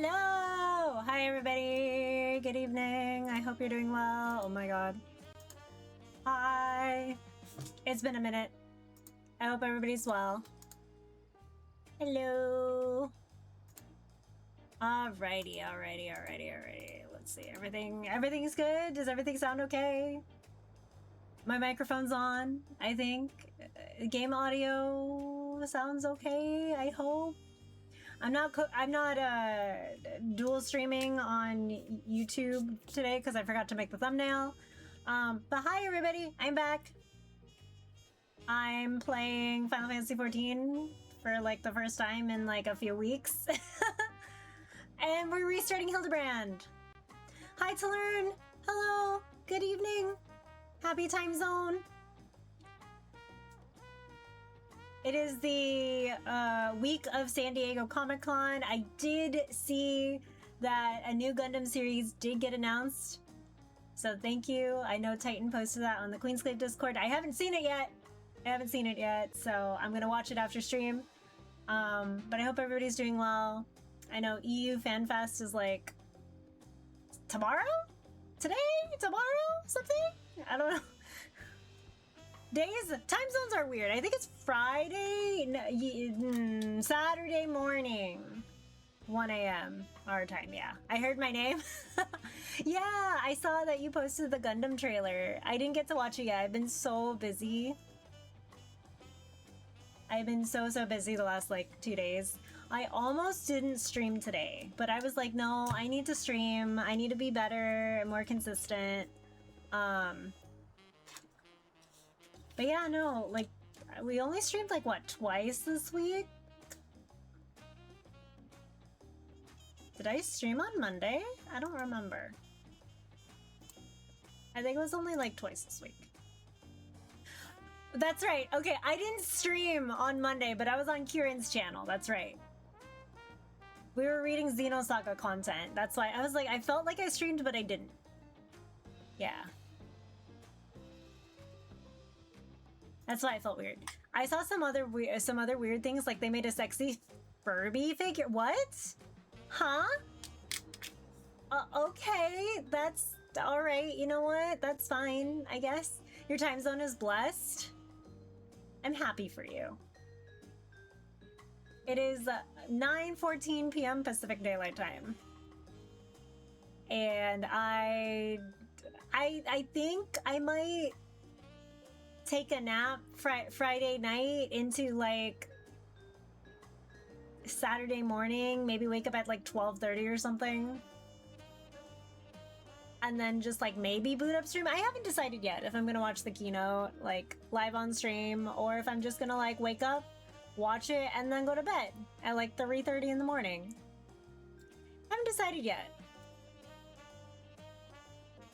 Hello! Hi everybody! Good evening. I hope you're doing well. Oh my god. Hi! It's been a minute. I hope everybody's well. Hello! Alrighty. Let's see. Everything's good? Does everything sound okay? My microphone's on, I think. Game audio sounds okay, I hope. I'm not dual streaming on YouTube today because I forgot to make the thumbnail. But hi everybody, I'm back. I'm playing Final Fantasy XIV for like the first time in like a few weeks. And we're restarting Hildibrand. Hi to learn. Hello. Good evening. Happy time zone. It is the week of San Diego Comic-Con. I did see that a new Gundam series did get announced. So thank you. I know Titan posted that on the Queensclave Discord. I haven't seen it yet. So I'm gonna watch it after stream. But I hope everybody's doing well. I know EU FanFest is like tomorrow? Today? Tomorrow? Something? I don't know. Days, time zones are weird. I think it's Friday, Saturday morning, 1 a.m. our time. Yeah, I heard my name. Yeah, I saw that you posted the Gundam trailer. I didn't get to watch it yet. I've been so busy. I've been so busy the last like 2 days. I almost didn't stream today, but I was like, no, I need to stream. I need to be better and more consistent. But yeah, no, like, we only streamed, like, what, twice this week? Did I stream on Monday? I don't remember. I think it was only, like, twice this week. That's right. Okay, I didn't stream on Monday, but I was on Kieran's channel. That's right. We were reading Xenosaga content. That's why I was like, I felt like I streamed, but I didn't. Yeah. That's why I felt weird. I saw some other weird things, like they made a sexy Furby figure. What? Huh? Okay, that's all right. You know what? That's fine, I guess. Your time zone is blessed. I'm happy for you. It is 9:14 p.m. Pacific Daylight Time, and I think I might take a nap Friday night into like Saturday morning, maybe wake up at like 12:30 or something, and then just like maybe boot up stream. I haven't decided yet if I'm gonna watch the keynote like live on stream or if I'm just gonna like wake up, watch it, and then go to bed at like 3:30 in the morning. Haven't decided yet.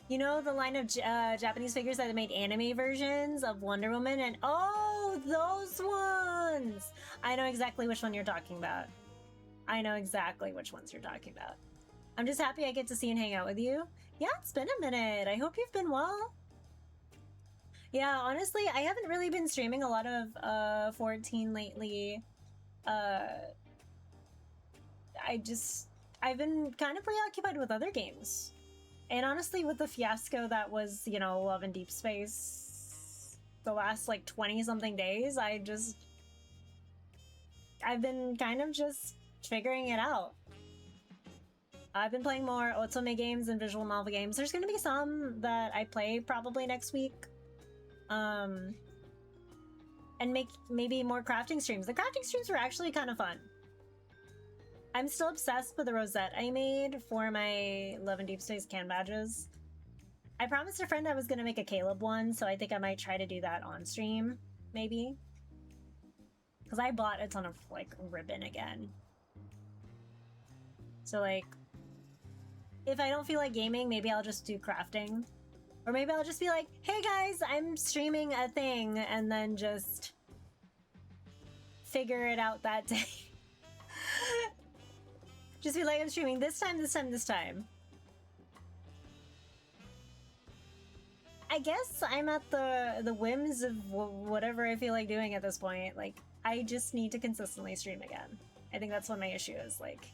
You know the line of Japanese figures that made anime versions of Wonder Woman and oh, those ones! I know exactly which one you're talking about. I'm just happy I get to see and hang out with you. Yeah, it's been a minute. I hope you've been well. Yeah, honestly, I haven't really been streaming a lot of 14 lately. I've been kind of preoccupied with other games. And honestly, with the fiasco that was, you know, Love in Deep Space the last like 20-something days, I've been kind of just figuring it out. I've been playing more Otome games and visual novel games. There's gonna be some that I play probably next week. And make maybe more crafting streams. The crafting streams were actually kind of fun. I'm still obsessed with the rosette I made for my Love and Deep Space can badges. I promised a friend I was going to make a Caleb one, so I think I might try to do that on stream, maybe. Because I bought a ton of, like, ribbon again. So, like, if I don't feel like gaming, maybe I'll just do crafting. Or maybe I'll just be like, hey guys, I'm streaming a thing, and then just figure it out that day. Just be like, I'm streaming this time. I guess I'm at the whims of whatever I feel like doing at this point. Like, I just need to consistently stream again. I think that's what my issue is. Like,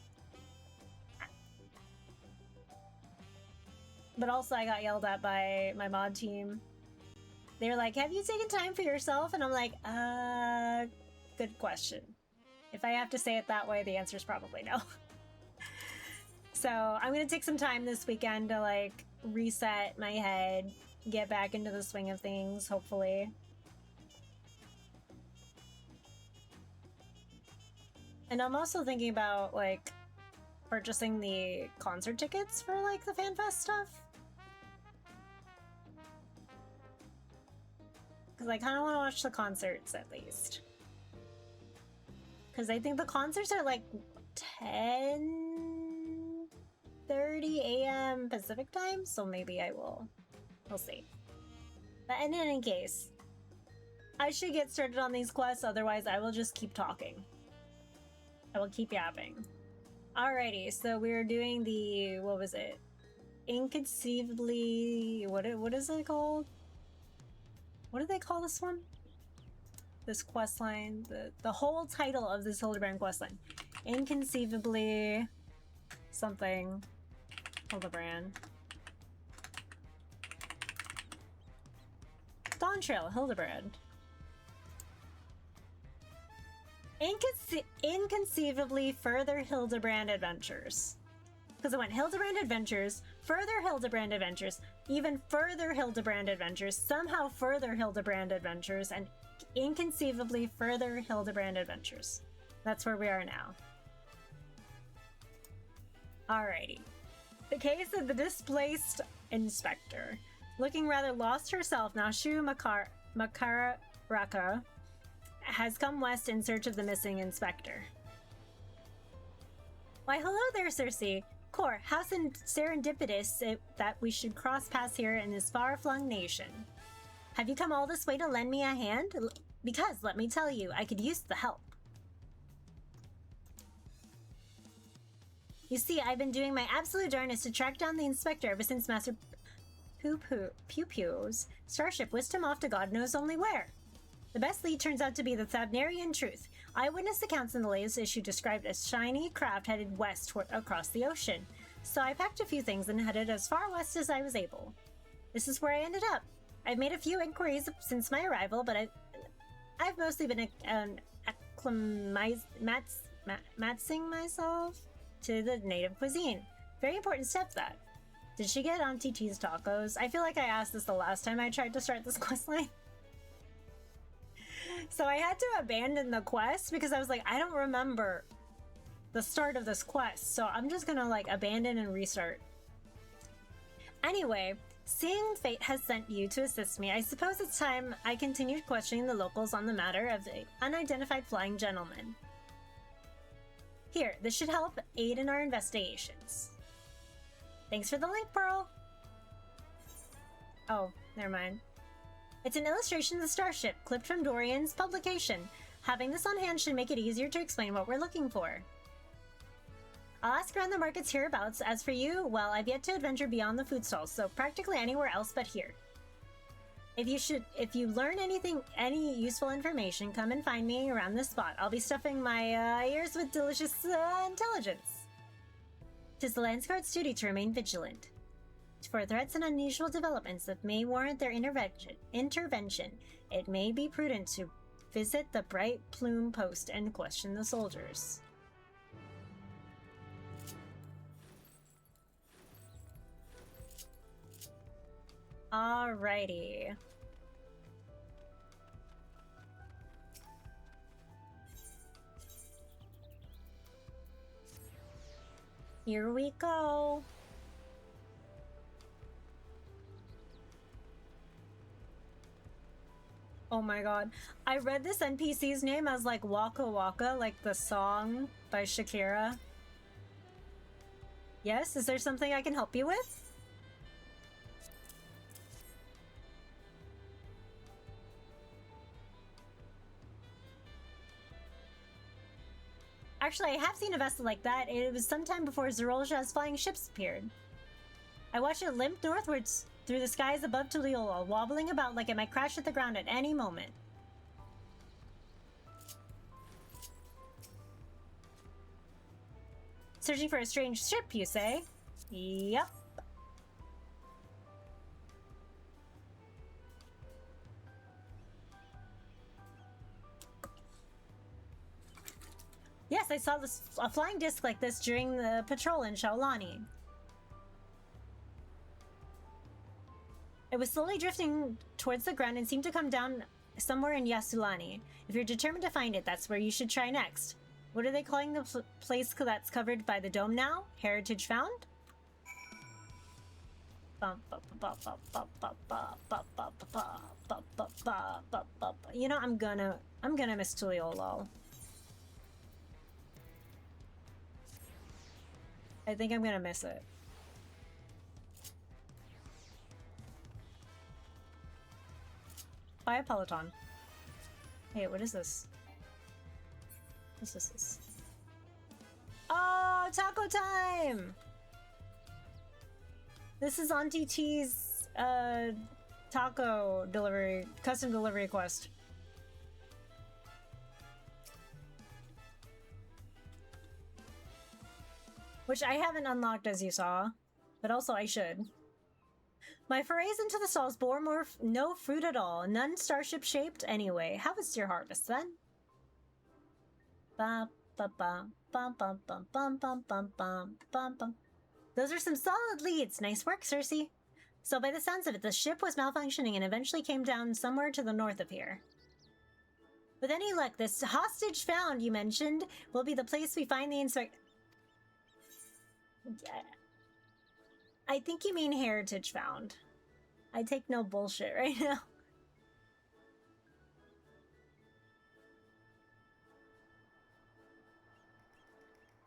But also I got yelled at by my mod team. They were like, have you taken time for yourself? And I'm like, good question. If I have to say it that way, the answer is probably no. So I'm gonna take some time this weekend to like reset my head, get back into the swing of things, hopefully. And I'm also thinking about like purchasing the concert tickets for like the FanFest stuff. Because I kind of want to watch the concerts at least. Because I think the concerts are like 10:30 a.m. Pacific time, so maybe I will. We'll see. But in any case, I should get started on these quests, otherwise I will just keep talking. I will keep yapping. Alrighty, so we're doing the, what was it? Inconceivably, what is it called? What do they call this one? This questline, the whole title of this Hildibrand questline. Inconceivably something Hildibrand. Dawn Trail, Hildibrand. Inconceivably further Hildibrand adventures. Because it went Hildibrand Adventures, further Hildibrand Adventures, even further Hildibrand Adventures, somehow further Hildibrand Adventures, and inconceivably further Hildibrand Adventures. That's where we are now. Alrighty. The case of the displaced inspector. Looking rather lost herself, Nashu Makaraka has come west in search of the missing inspector. Why, hello there, Circe. Core, how serendipitous that we should cross paths here in this far-flung nation. Have you come all this way to lend me a hand? Because, let me tell you, I could use the help. You see, I've been doing my absolute darnest to track down the inspector ever since Master Pew-Pew's starship whisked him off to God knows only where. The best lead turns out to be the Thabnerian truth. Eyewitness accounts in the latest issue described a shiny craft headed west across the ocean. So I packed a few things and headed as far west as I was able. This is where I ended up. I've made a few inquiries since my arrival, but I've mostly been acclimatizing myself to the native cuisine. Very important step, that. Did she get Auntie T's tacos? I feel like I asked this the last time I tried to start this questline. So I had to abandon the quest because I was like, I don't remember the start of this quest, so I'm just gonna like abandon and restart. Anyway, seeing fate has sent you to assist me, I suppose it's time I continued questioning the locals on the matter of the unidentified flying gentleman. Here, this should help aid in our investigations. Thanks for the link, Pearl. Oh, never mind. It's an illustration of the starship, clipped from Dorian's publication. Having this on hand should make it easier to explain what we're looking for. I'll ask around the markets hereabouts. As for you, well, I've yet to adventure beyond the food stalls, so practically anywhere else but here. If you learn any useful information, come and find me around this spot. I'll be stuffing my ears with delicious intelligence. 'Tis the Landsguard's duty to remain vigilant. For threats and unusual developments that may warrant their intervention, it may be prudent to visit the Bright Plume Post and question the soldiers. Alrighty. Here we go. Oh my god. I read this NPC's name as like Waka Waka, like the song by Shakira. Yes, is there something I can help you with? Actually, I have seen a vessel like that. It was sometime before Zerolja's flying ships appeared. I watched it limp northwards through the skies above Tuliyola, wobbling about like it might crash at the ground at any moment. Searching for a strange ship, you say? Yep. Yes, I saw a flying disc like this during the patrol in Shaolani. It was slowly drifting towards the ground and seemed to come down somewhere in Yasulani. If you're determined to find it, that's where you should try next. What are they calling the place that's covered by the dome now? Heritage Found? You know, I'm gonna miss Tuliolol. I think I'm gonna miss it. Buy a Peloton. Hey, what is this? What's this? Oh, taco time! This is Auntie T's taco delivery, custom delivery quest. Which I haven't unlocked, as you saw, but also I should. My forays into the stalls bore no fruit at all, none starship shaped anyway. How was your harvest then? Bum, bum, bum, bum, bum, bum, bum, bum, bum, bum, bum, bum. Those are some solid leads. Nice work, Cersei. So by the sounds of it, the ship was malfunctioning and eventually came down somewhere to the north of here. With any luck, this hostage found you mentioned will be the place we find the inspector. Yeah. I think you mean heritage found. I take no bullshit right now.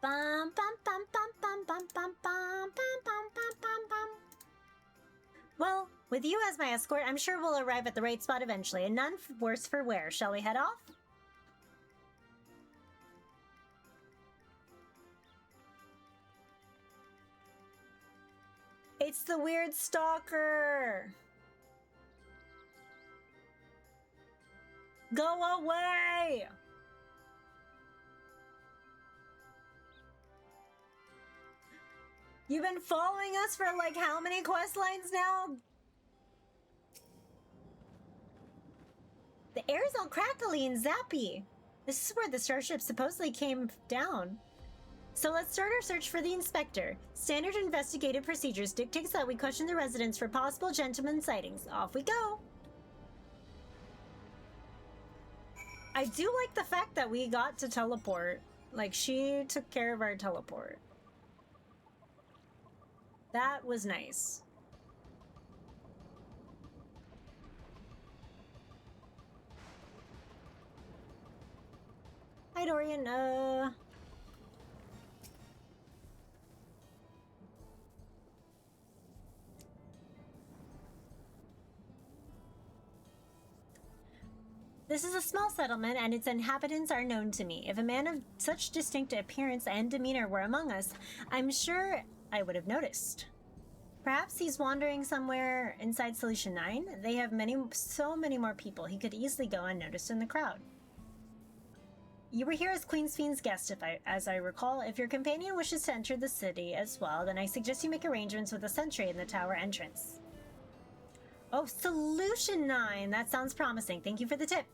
Bum bum bum bum bum bum bum bum bum bum bum bum. Well, with you as my escort, I'm sure we'll arrive at the right spot eventually, and none worse for wear. Shall we head off? It's the weird stalker! Go away! You've been following us for like how many quest lines now? The air is all crackly and zappy. This is where the starship supposedly came down. So let's start our search for the inspector. Standard investigative procedures dictates that we question the residents for possible gentleman sightings. Off we go. I do like the fact that we got to teleport. Like, she took care of our teleport. That was nice. Hi, Dorian. This is a small settlement, and its inhabitants are known to me. If a man of such distinct appearance and demeanor were among us, I'm sure I would have noticed. Perhaps he's wandering somewhere inside Solution 9. They have so many more people. He could easily go unnoticed in the crowd. You were here as Queen's Fiend's guest, as I recall. If your companion wishes to enter the city as well, then I suggest you make arrangements with a sentry in the tower entrance. Oh, Solution 9! That sounds promising. Thank you for the tip.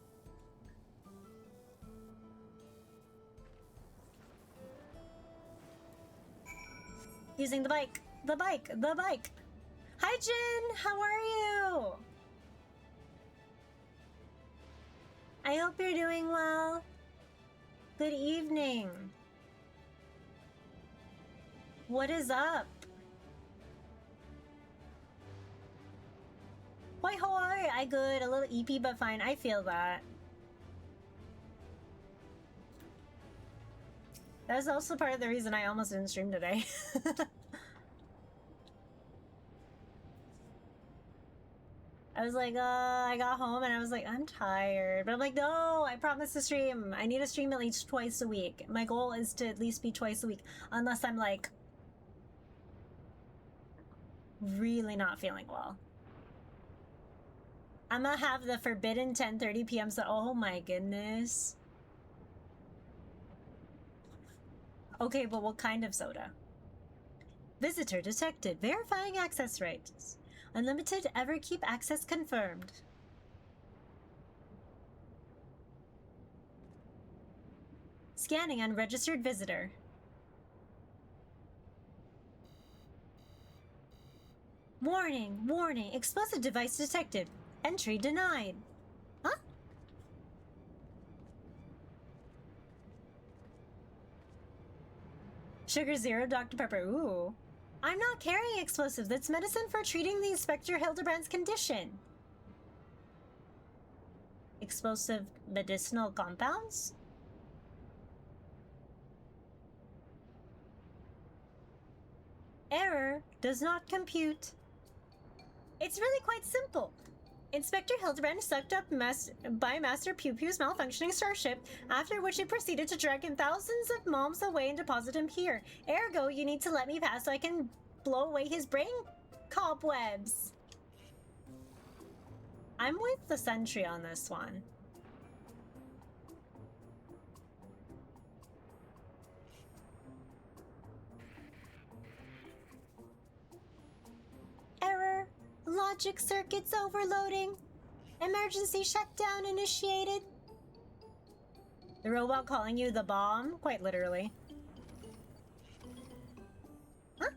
Using the bike. The bike. Hi, Jin! How are you? I hope you're doing well. Good evening. What is up? Hoi hoi! I good. A little eepy, but fine. I feel that. That was also part of the reason I almost didn't stream today. I was like, I got home and I was like, I'm tired. But I'm like, no, I promised to stream. I need to stream at least twice a week. My goal is to at least be twice a week. Unless I'm like, really not feeling well. I'm gonna have the forbidden 10:30 p.m. So, oh my goodness. Okay, but what kind of soda? Visitor detected. Verifying access rights. Unlimited Everkeep access confirmed. Scanning unregistered visitor. Warning, warning, explosive device detected. Entry denied. Huh? Sugar Zero, Dr. Pepper. Ooh. I'm not carrying explosive. That's medicine for treating the Inspector Hildibrand's condition. Explosive medicinal compounds? Error does not compute. It's really quite simple. Inspector Hildibrand is sucked up by Master Pew Pew's malfunctioning starship, after which it proceeded to drag him thousands of miles away and deposit him here. Ergo, you need to let me pass so I can blow away his brain cobwebs. I'm with the sentry on this one. Error. Logic circuits overloading. Emergency shutdown initiated. The robot calling you the bomb? Quite literally. Huh?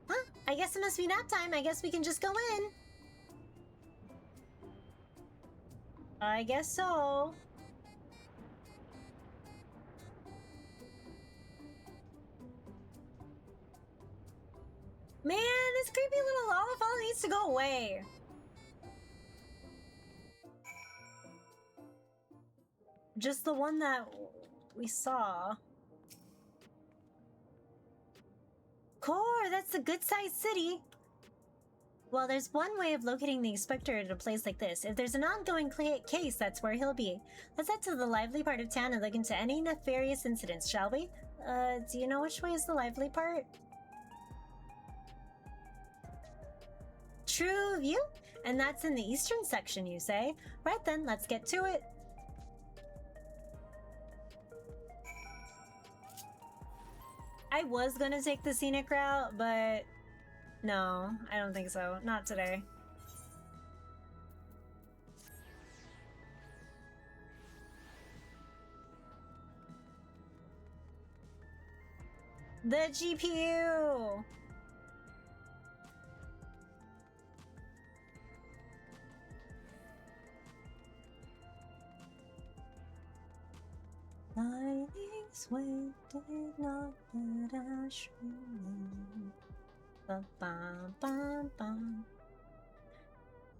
Huh? I guess it must be nap time. I guess we can just go in. I guess so. Man, this creepy little lollipop needs to go away. Just the one that we saw. Core, that's a good-sized city. Well, there's one way of locating the inspector at a place like this. If there's an ongoing case, that's where he'll be. Let's head to the lively part of town and look into any nefarious incidents, shall we? Do you know which way is the lively part? True view? And that's in the eastern section, you say? Right then, let's get to it. I was gonna take the scenic route, but no, I don't think so. Not today. The GPU! Lightning's way did not let us remain. Ba-bum-bum-bum.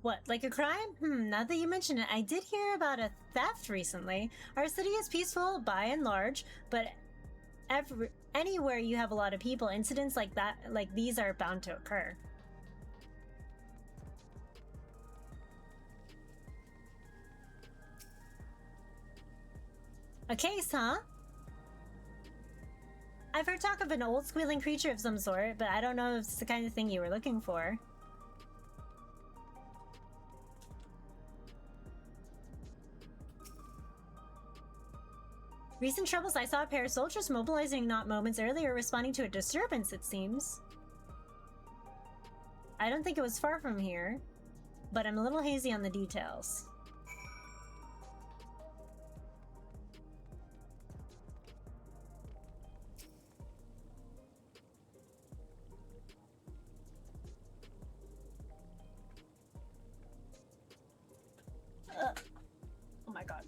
What, like a crime? Now that you mention it, I did hear about a theft recently. Our city is peaceful by and large, but anywhere you have a lot of people, incidents like that, like these are bound to occur. A case, huh? I've heard talk of an old squealing creature of some sort, but I don't know if it's the kind of thing you were looking for. Recent troubles, I saw a pair of soldiers mobilizing not moments earlier, responding to a disturbance, it seems. I don't think it was far from here, but I'm a little hazy on the details. Oh my god.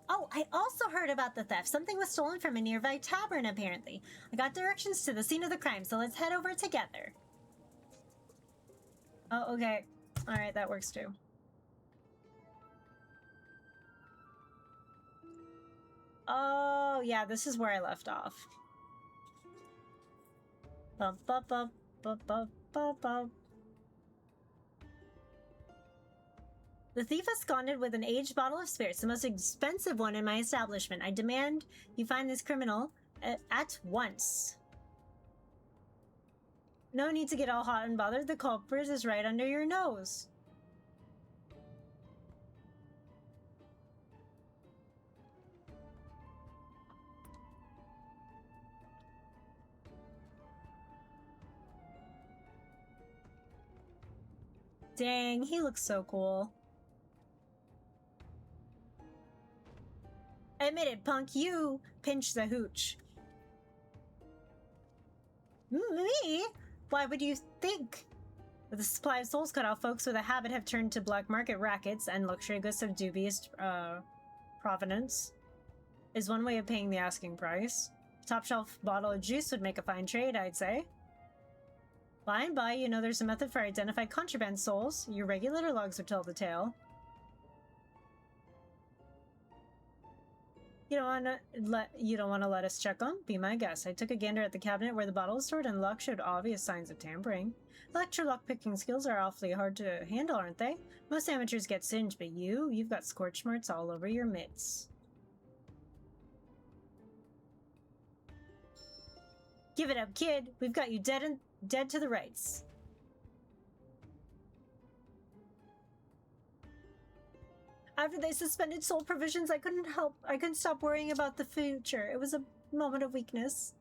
Oh, I also heard about the theft. Something was stolen from a nearby tavern, apparently. I got directions to the scene of the crime, so let's head over together. Oh, okay. Alright, that works too. Oh, yeah, this is where I left off. Bum, bum, bum, bum, bum, bum, bum. The thief absconded with an aged bottle of spirits, the most expensive one in my establishment. I demand you find this criminal at once. No need to get all hot and bothered. The culprit is right under your nose. Dang, he looks so cool. Admit it, punk, you pinch the hooch. Me? Why would you think? With the supply of souls cut off, folks with a habit have turned to black market rackets and luxury goods of dubious provenance. Is one way of paying the asking price. A top shelf bottle of juice would make a fine trade, I'd say. By and by, you know there's a method for identified contraband souls. Your regulator logs would tell the tale. You don't want to let us check them? Be my guest. I took a gander at the cabinet where the bottle is stored, and luck showed obvious signs of tampering. Electro lock-picking skills are awfully hard to handle, aren't they? Most amateurs get singed, but you've got scorch marks all over your mitts. Give it up, kid. We've got you dead to the rights. After they suspended soul provisions, I couldn't stop worrying about the future. It was a moment of weakness.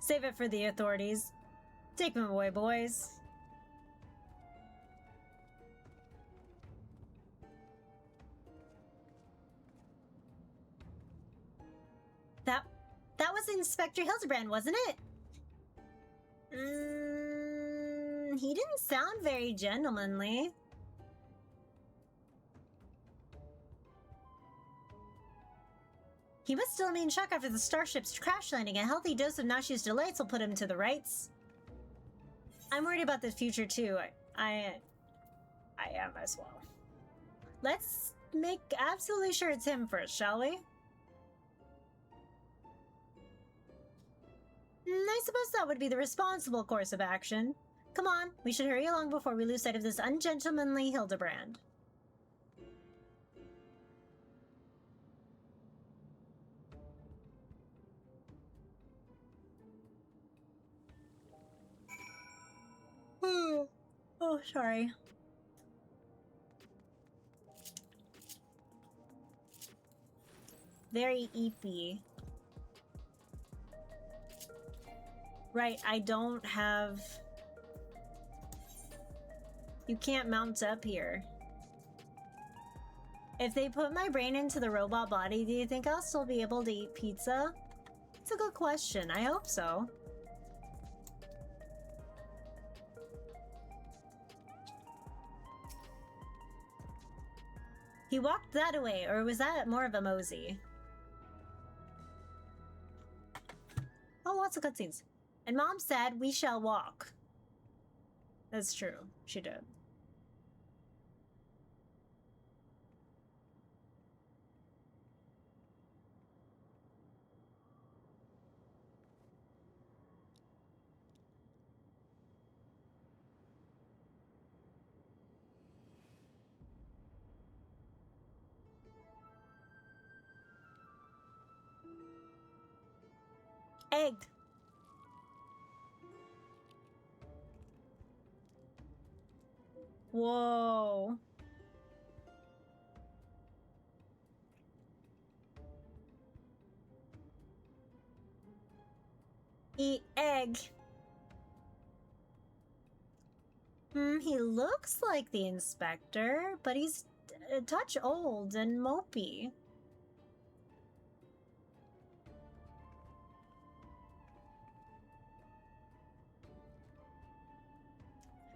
Save it for the authorities. Take them away, boys. That was Inspector Hildibrand, wasn't it? He didn't sound very gentlemanly. He must still be in shock after the starship's crash landing. A healthy dose of nauseous delights will put him to the rights. I'm worried about the future too. I am as well. Let's make absolutely sure it's him first, shall we? I suppose that would be the responsible course of action. Come on, we should hurry along before we lose sight of this ungentlemanly Hildibrand. Oh, sorry. Very eepy. Right, I don't have... You can't mount up here. If they put my brain into the robot body, do you think I'll still be able to eat pizza? It's a good question. I hope so. He walked that away, or was that more of a mosey? Oh, lots of cutscenes. And Mom said, we shall walk. That's true. She did. Egg. Whoa. Eat egg. He looks like the inspector, but he's a touch old and mopey.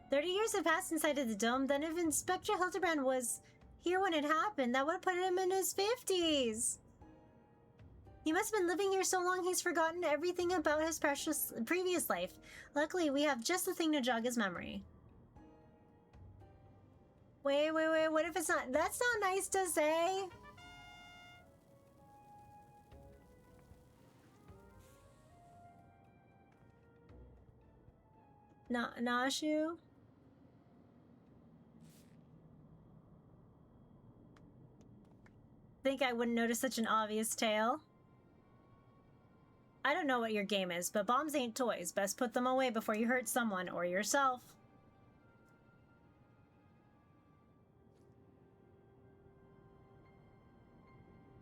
"30 years have passed inside of the dome. Then if Inspector Hildibrand was here when it happened, that would put him in his 50s. He must have been living here so long he's forgotten everything about his precious previous life. Luckily, we have just the thing to jog his memory." Wait, what if it's not? That's not nice to say. Nashu? Think I wouldn't notice such an obvious tale? I don't know what your game is, but bombs ain't toys. Best put them away before you hurt someone or yourself.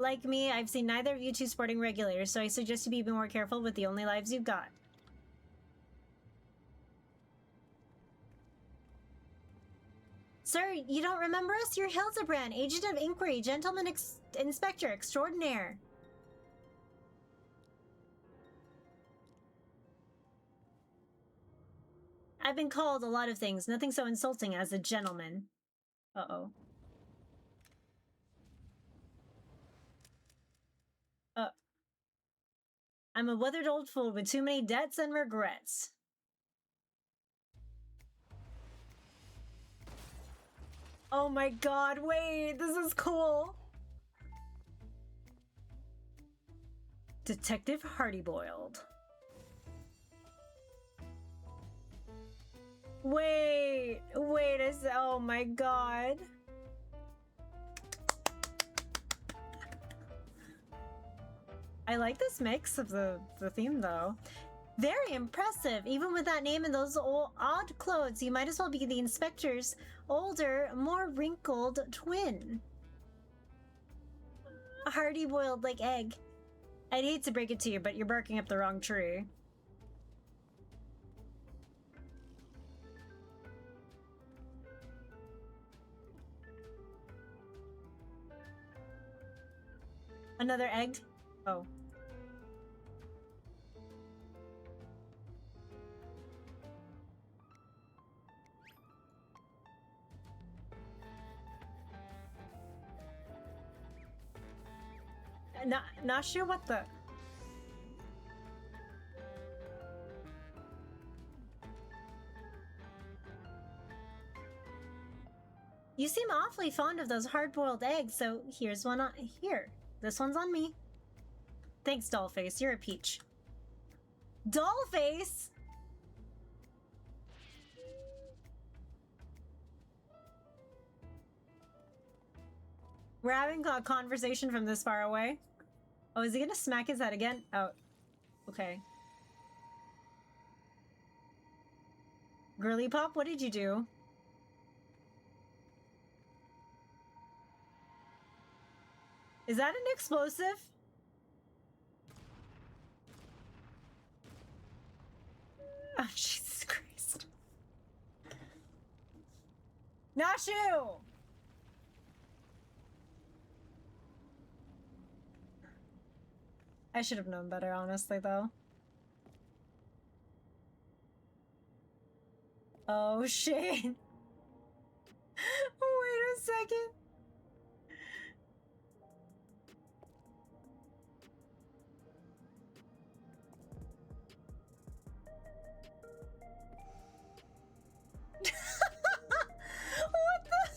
like me, I've seen neither of you two sporting regulators, so I suggest you be more careful with the only lives you've got. Sir, you don't remember us? You're Hildibrand, Agent of Inquiry, Gentleman Inspector Extraordinaire. I've been called a lot of things, nothing so insulting as a gentleman. Uh-oh. I'm a weathered old fool with too many debts and regrets. Oh my god, wait, this is cool. Detective Hardyboiled. Wait, oh my god. I like this mix of the theme though. Very impressive. Even with that name and those odd clothes, you might as well be the inspector's older, more wrinkled twin. Hardy boiled like egg. I'd hate to break it to you, but you're barking up the wrong tree. Another egg? Oh. Not sure what the... You seem awfully fond of those hard-boiled eggs, so here's one on... Here. This one's on me. Thanks, Dollface. You're a peach. Dollface?! We're having a conversation from this far away. Oh, is he gonna smack his head again? Oh, okay. Girly Pop, what did you do? Is that an explosive? Oh, Jesus Christ. Nashu! I should have known better, honestly, though. Oh, shit. Wait a second. What the?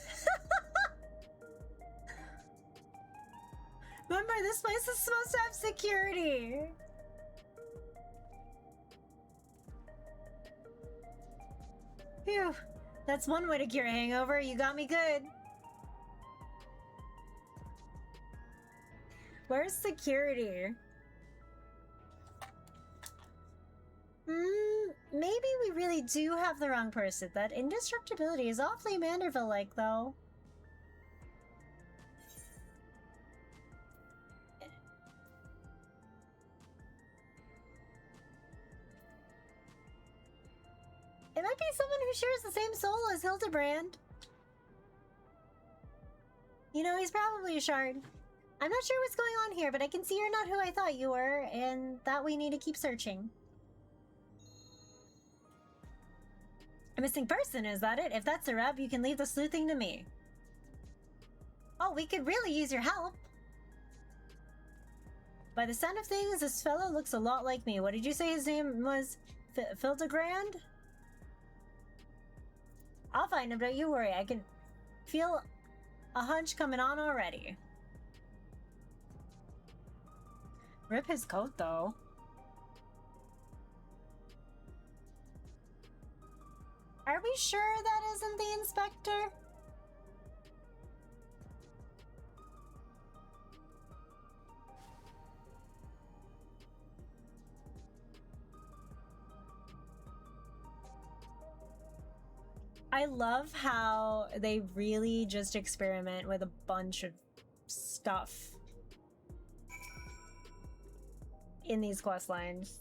Remember, this place is supposed to have security. Phew. That's one way to cure a hangover. You got me good. Where's security? Maybe we really do have the wrong person. That indestructibility is awfully Manderville-like, though. It might be someone who shares the same soul as Hildibrand. You know, he's probably a shard. I'm not sure what's going on here, but I can see you're not who I thought you were, and that we need to keep searching. A missing person, is that it? If that's a rub, you can leave the sleuthing to me. Oh, we could really use your help. By the sound of things, this fellow looks a lot like me. What did you say his name was? Hildibrand? I'll find him, don't you worry. I can feel a hunch coming on already. Rip his coat, though. Are we sure that isn't the inspector? I love how they really just experiment with a bunch of stuff. in these quest lines.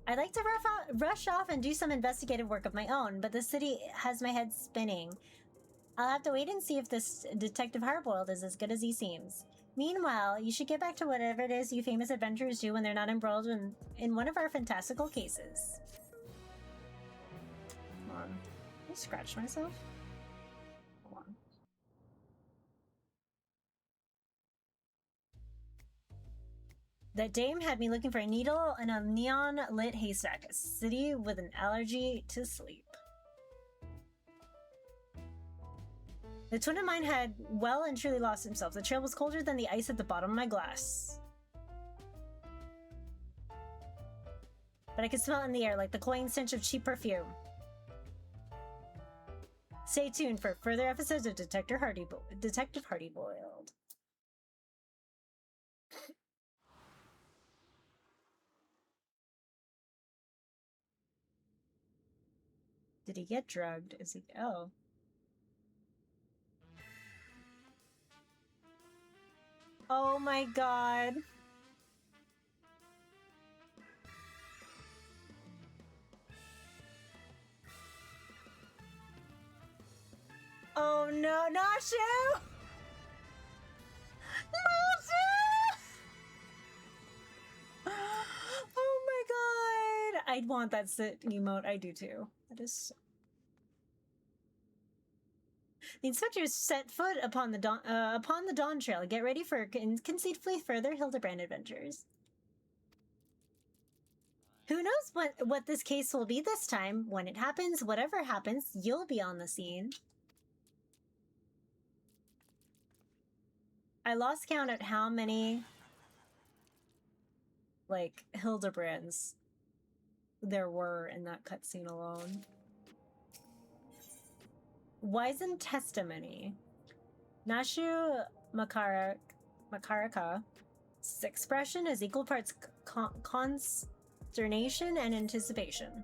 I'd like to rush off and do some investigative work of my own, but the city has my head spinning. I'll have to wait and see if this Detective Hardboiled is as good as he seems. Meanwhile, you should get back to whatever it is you famous adventurers do when they're not embroiled in one of our fantastical cases. Hold on. Did I scratch myself? Hold on. That dame had me looking for a needle in a neon-lit haystack, a city with an allergy to sleep. The twin of mine had well and truly lost himself. The trail was colder than the ice at the bottom of my glass. But I could smell it in the air, like the cloying stench of cheap perfume. Stay tuned for further episodes of Detective Hardyboiled. Did he get drugged? Is he... Oh. Oh my god. Oh no, Nashu! Nashu! Oh my god! I'd want that sit emote. I do too. That is so... The inspectors set foot upon the Dawn Trail. Get ready for inconceivably further Hildibrand adventures. Who knows what this case will be this time? When it happens, whatever happens, you'll be on the scene. I lost count at how many, like, Hildebrands there were in that cutscene alone. Wizened testimony. Nashu Makaraka's expression is equal parts consternation and anticipation.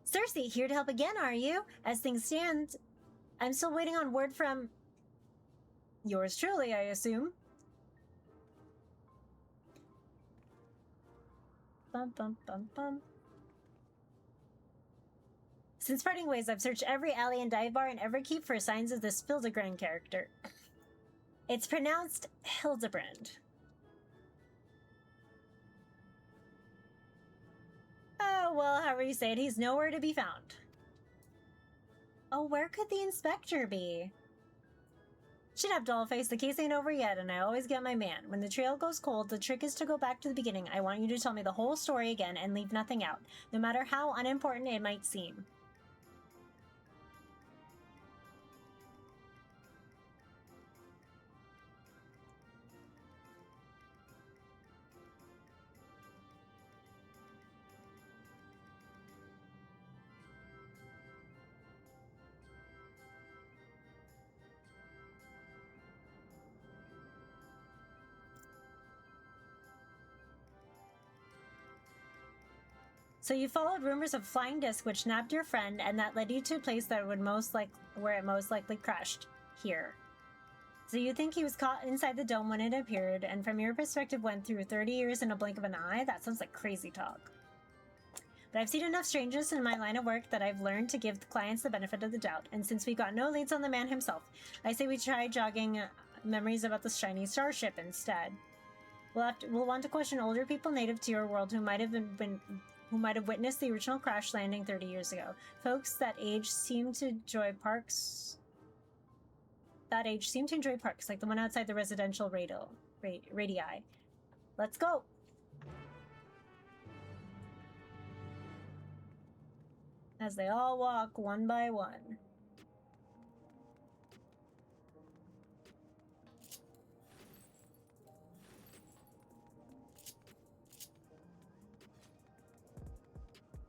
Cersei, here to help again, are you? As things stand, I'm still waiting on word from... yours truly, I assume. Bum bum bum bum. Since parting ways, I've searched every alley and dive bar and every keep for signs of this Hildibrand character. It's pronounced Hildibrand. Oh, well, however you say it, he's nowhere to be found. Oh, where could the inspector be? Shut up, dollface. The case ain't over yet, and I always get my man. When the trail goes cold, the trick is to go back to the beginning. I want you to tell me the whole story again and leave nothing out, no matter how unimportant it might seem. So you followed rumors of flying disc which nabbed your friend, and that led you to a place that would where it most likely crashed. Here. So you think he was caught inside the dome when it appeared, and from your perspective went through 30 years in a blink of an eye? That sounds like crazy talk. But I've seen enough strangers in my line of work that I've learned to give the clients the benefit of the doubt, and since we got no leads on the man himself, I say we try jogging memories about the shiny starship instead. We'll want to question older people native to your world who might have witnessed the original crash landing 30 years ago. Folks that age seem to enjoy parks, like the one outside the residential radii. Let's go! As they all walk one by one.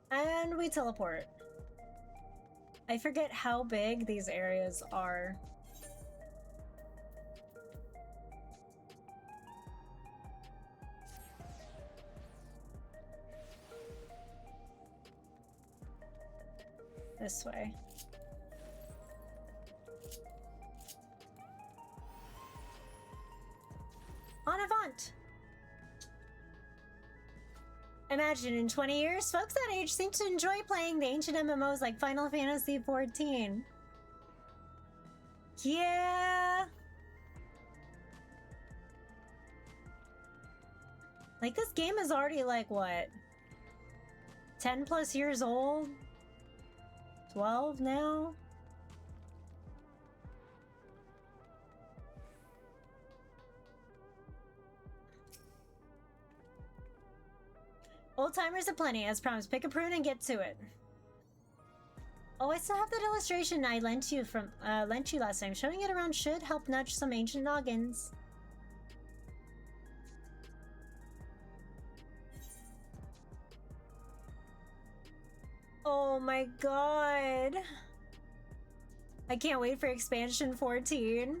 And we teleport. I forget how big these areas are. This way. En avant! Imagine in 20 years, folks that age seem to enjoy playing the ancient MMOs like Final Fantasy XIV. Yeah! Like, this game is already, like, what? 10 plus years old? 12 now? Old timers aplenty, as promised. Pick a prune and get to it. Oh, I still have that illustration I lent you last time. Showing it around should help nudge some ancient noggins. Oh my god. I can't wait for expansion 14.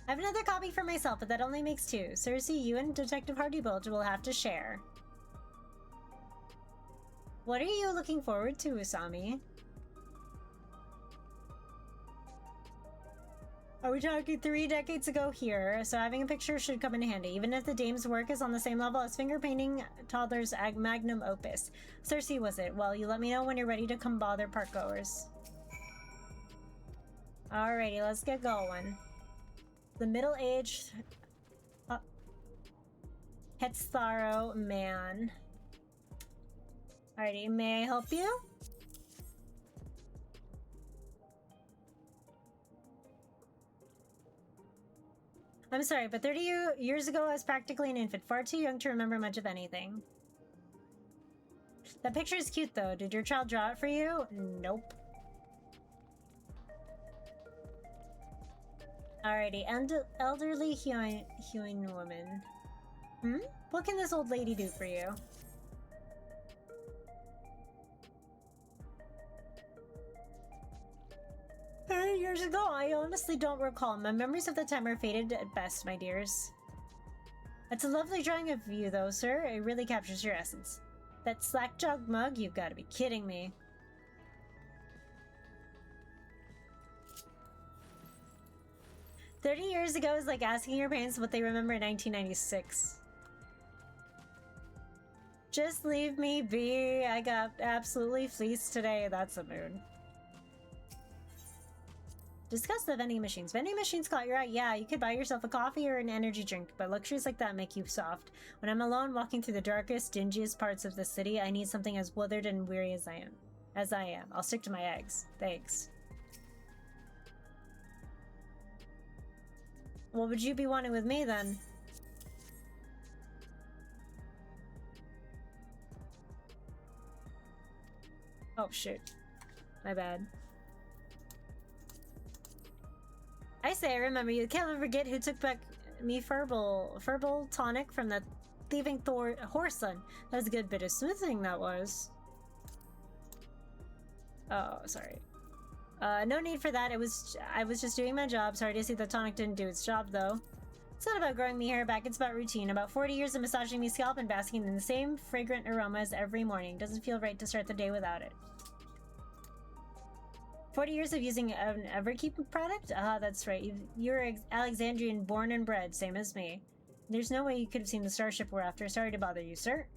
I have another copy for myself, but that only makes 2. Cersei, you and Detective Hardy-Bulge will have to share. What are you looking forward to, Usami? Are we talking 3 decades ago here? So having a picture should come in handy, even if the dame's work is on the same level as finger painting toddler's magnum opus. Cersei, was it? Well, you let me know when you're ready to come bother parkgoers. Alrighty, let's get going. The middle-aged Hetzaro man. Alrighty, may I help you? I'm sorry, but 30 years ago I was practically an infant, far too young to remember much of anything. That picture is cute though. Did your child draw it for you? Nope. Alrighty, elderly Huan woman. What can this old lady do for you? 30 years ago, I honestly don't recall. My memories of the time are faded at best, my dears. That's a lovely drawing of you, though, sir. It really captures your essence. That slack-jawed mug? You've got to be kidding me. "30 years ago is like asking your parents what they remember in 1996. Just leave me be. I got absolutely fleeced today. That's a mood. Discuss the vending machines. Vending machines caught your eye. Yeah, you could buy yourself a coffee or an energy drink, but luxuries like that make you soft. When I'm alone walking through the darkest, dingiest parts of the city, I need something as withered and weary as I am. I'll stick to my eggs. Thanks. What would you be wanting with me, then? Oh, shoot. My bad. I say, I remember you. Can't ever forget who took back me Furball tonic from that thieving horse son. That was a good bit of smoothing, that was. Oh, sorry. No need for that. I was just doing my job. Sorry to see the tonic didn't do its job, though. It's not about growing me hair back. It's about routine. About 40 years of massaging me scalp and basking in the same fragrant aromas every morning. Doesn't feel right to start the day without it. 40 years of using an Everkeep product? Ah, that's right. You're Alexandrian born and bred, same as me. There's no way you could have seen the starship we're after. Sorry to bother you, sir.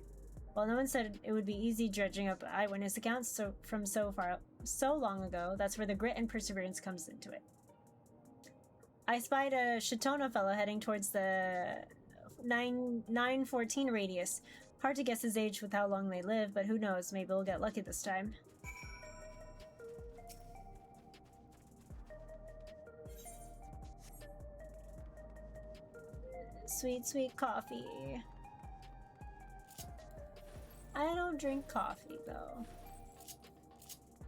Well, no one said it would be easy dredging up eyewitness accounts from so long ago. That's where the grit and perseverance comes into it. I spied a Shitona fellow heading towards the 914 radius. Hard to guess his age with how long they live, but who knows? Maybe we'll get lucky this time. Sweet, sweet coffee. I don't drink coffee, though.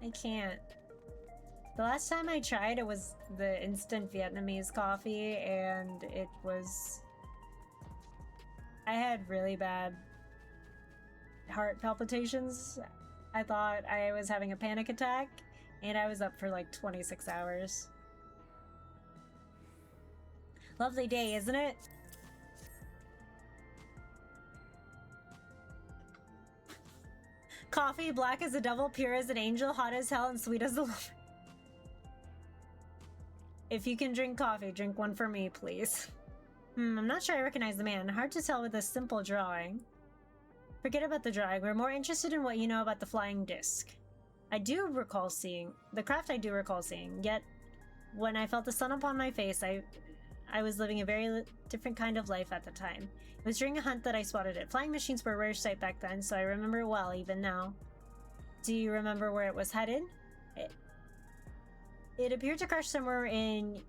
I can't. The last time I tried, it was the instant Vietnamese coffee, and it was... I had really bad heart palpitations. I thought I was having a panic attack, and I was up for like 26 hours. Lovely day, isn't it? Coffee, black as a devil, pure as an angel, hot as hell, and sweet as a... If you can drink coffee, drink one for me, please. I'm not sure I recognize the man. Hard to tell with a simple drawing. Forget about the drawing. We're more interested in what you know about the flying disc. I do recall seeing... The craft I do recall seeing. Yet, when I felt the sun upon my face, I was living a very different kind of life at the time. It was during a hunt that I spotted it. Flying machines were a rare sight back then, so I remember it well, even now. Do you remember where it was headed? It appeared to crash somewhere in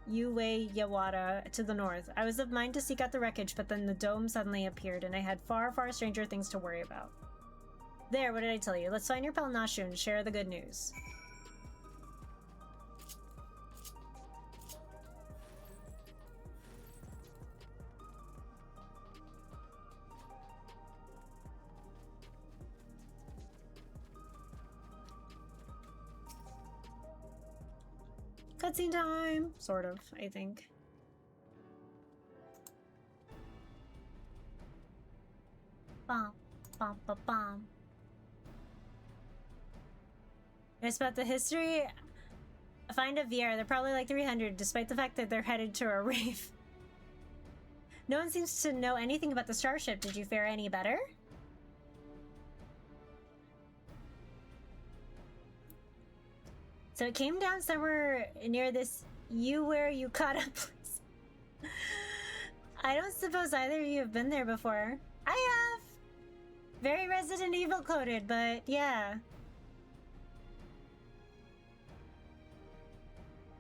Ueyawada to the north. I was of mind to seek out the wreckage, but then the dome suddenly appeared, and I had far, far stranger things to worry about. There, what did I tell you? Let's find your pal Nashu and share the good news. Cutscene time! Sort of, I think. Bom, bom, bom, bom. It's about the history. Find a VR. They're probably like 300, despite the fact that they're headed to a rave. No one seems to know anything about the starship. Did you fare any better? So it came down somewhere near this Ueyawada place. I don't suppose either of you have been there before. I have! Very Resident Evil coded, but yeah.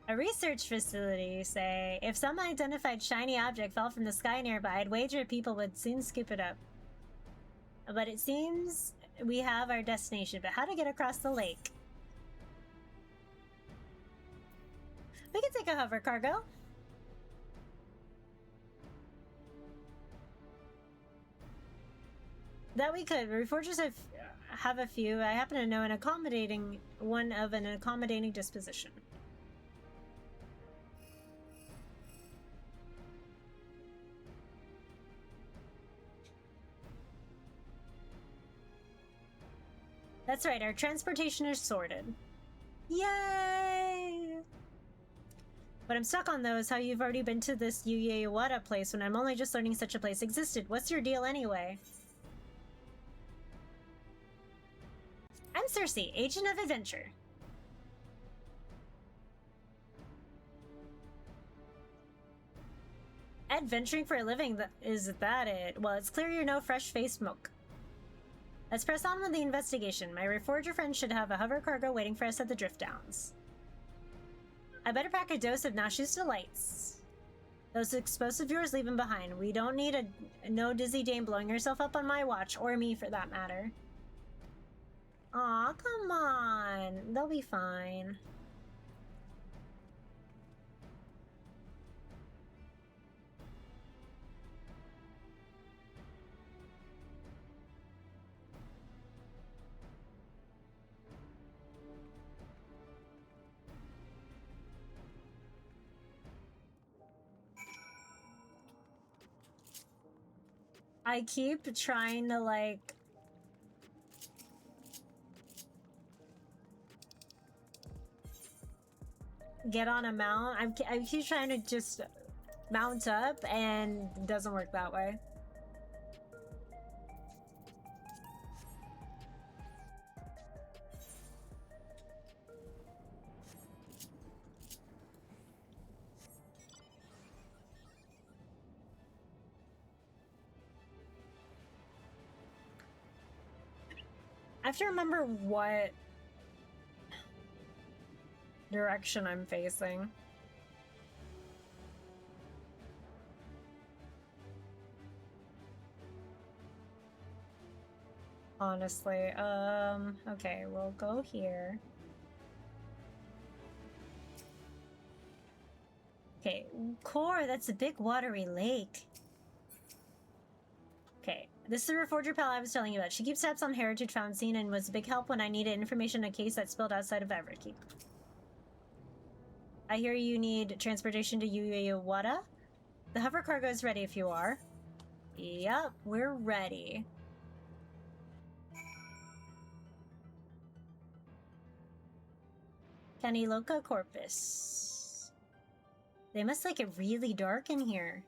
A research facility, you say. If some unidentified shiny object fell from the sky nearby, I'd wager people would soon scoop it up. But it seems we have our destination, but how to get across the lake? We can take a hover cargo. That we could. Reforgers have a few. I happen to know an accommodating one of an accommodating disposition. That's right, our transportation is sorted. Yay! What I'm stuck on, though, is how you've already been to this Ueyawada place when I'm only just learning such a place existed. What's your deal, anyway? I'm Cersei, agent of adventure. Adventuring for a living, is that it? Well, it's clear you're no fresh-faced smoke. Let's press on with the investigation. My reforger friend should have a hover cargo waiting for us at the Drift Downs. I better pack a dose of Nashu's delights. Those explosive viewers, leave them behind. We don't need no dizzy dame blowing herself up on my watch, or me for that matter. Aw, come on. They'll be fine. I keep trying to, like... get on a mount. I keep trying to just mount up, and it doesn't work that way. I have to remember what direction I'm facing. Honestly, okay, we'll go here. Okay, core, that's a big watery lake. Okay, this is the Reforger pal I was telling you about. She keeps tabs on Heritage Found Scene and was a big help when I needed information on a case that spilled outside of Everkeep. I hear you need transportation to Ueyawada. The hover cargo is ready if you are. Yep, we're ready. Caniloca Corpus. They must like it really dark in here.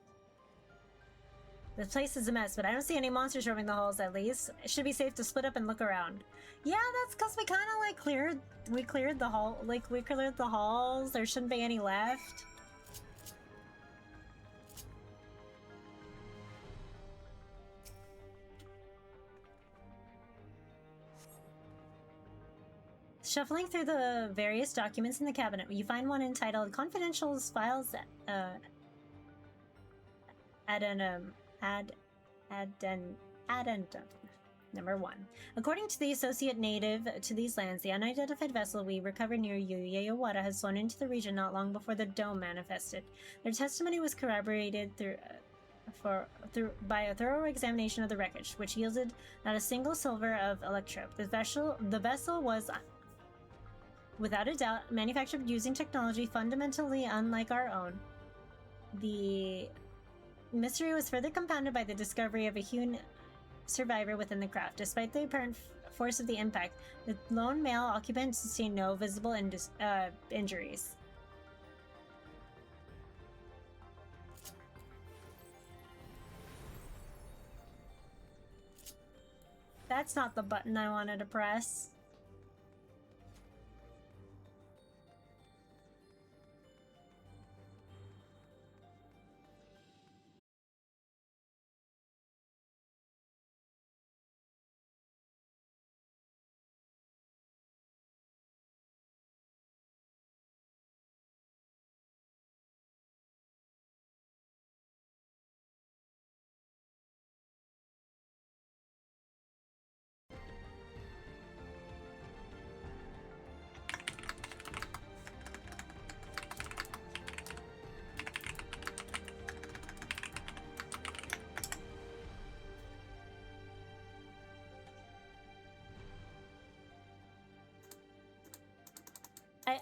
The place is a mess, but I don't see any monsters roaming the halls, at least. It should be safe to split up and look around. Yeah, that's because we kind of, like, cleared the hall, like, we cleared the halls. There shouldn't be any left. Shuffling through the various documents in the cabinet, you find one entitled Confidential Files Addendum. Number 1. According to the associate native to these lands, the unidentified vessel we recovered near Yeyawada has flown into the region not long before the dome manifested. Their testimony was corroborated by a thorough examination of the wreckage, which yielded not a single silver of electrope. The vessel was, without a doubt, manufactured using technology fundamentally unlike our own. The mystery was further compounded by the discovery of a human survivor within the craft. Despite the apparent force of the impact, the lone male occupant sustained no visible injuries. That's not the button I wanted to press.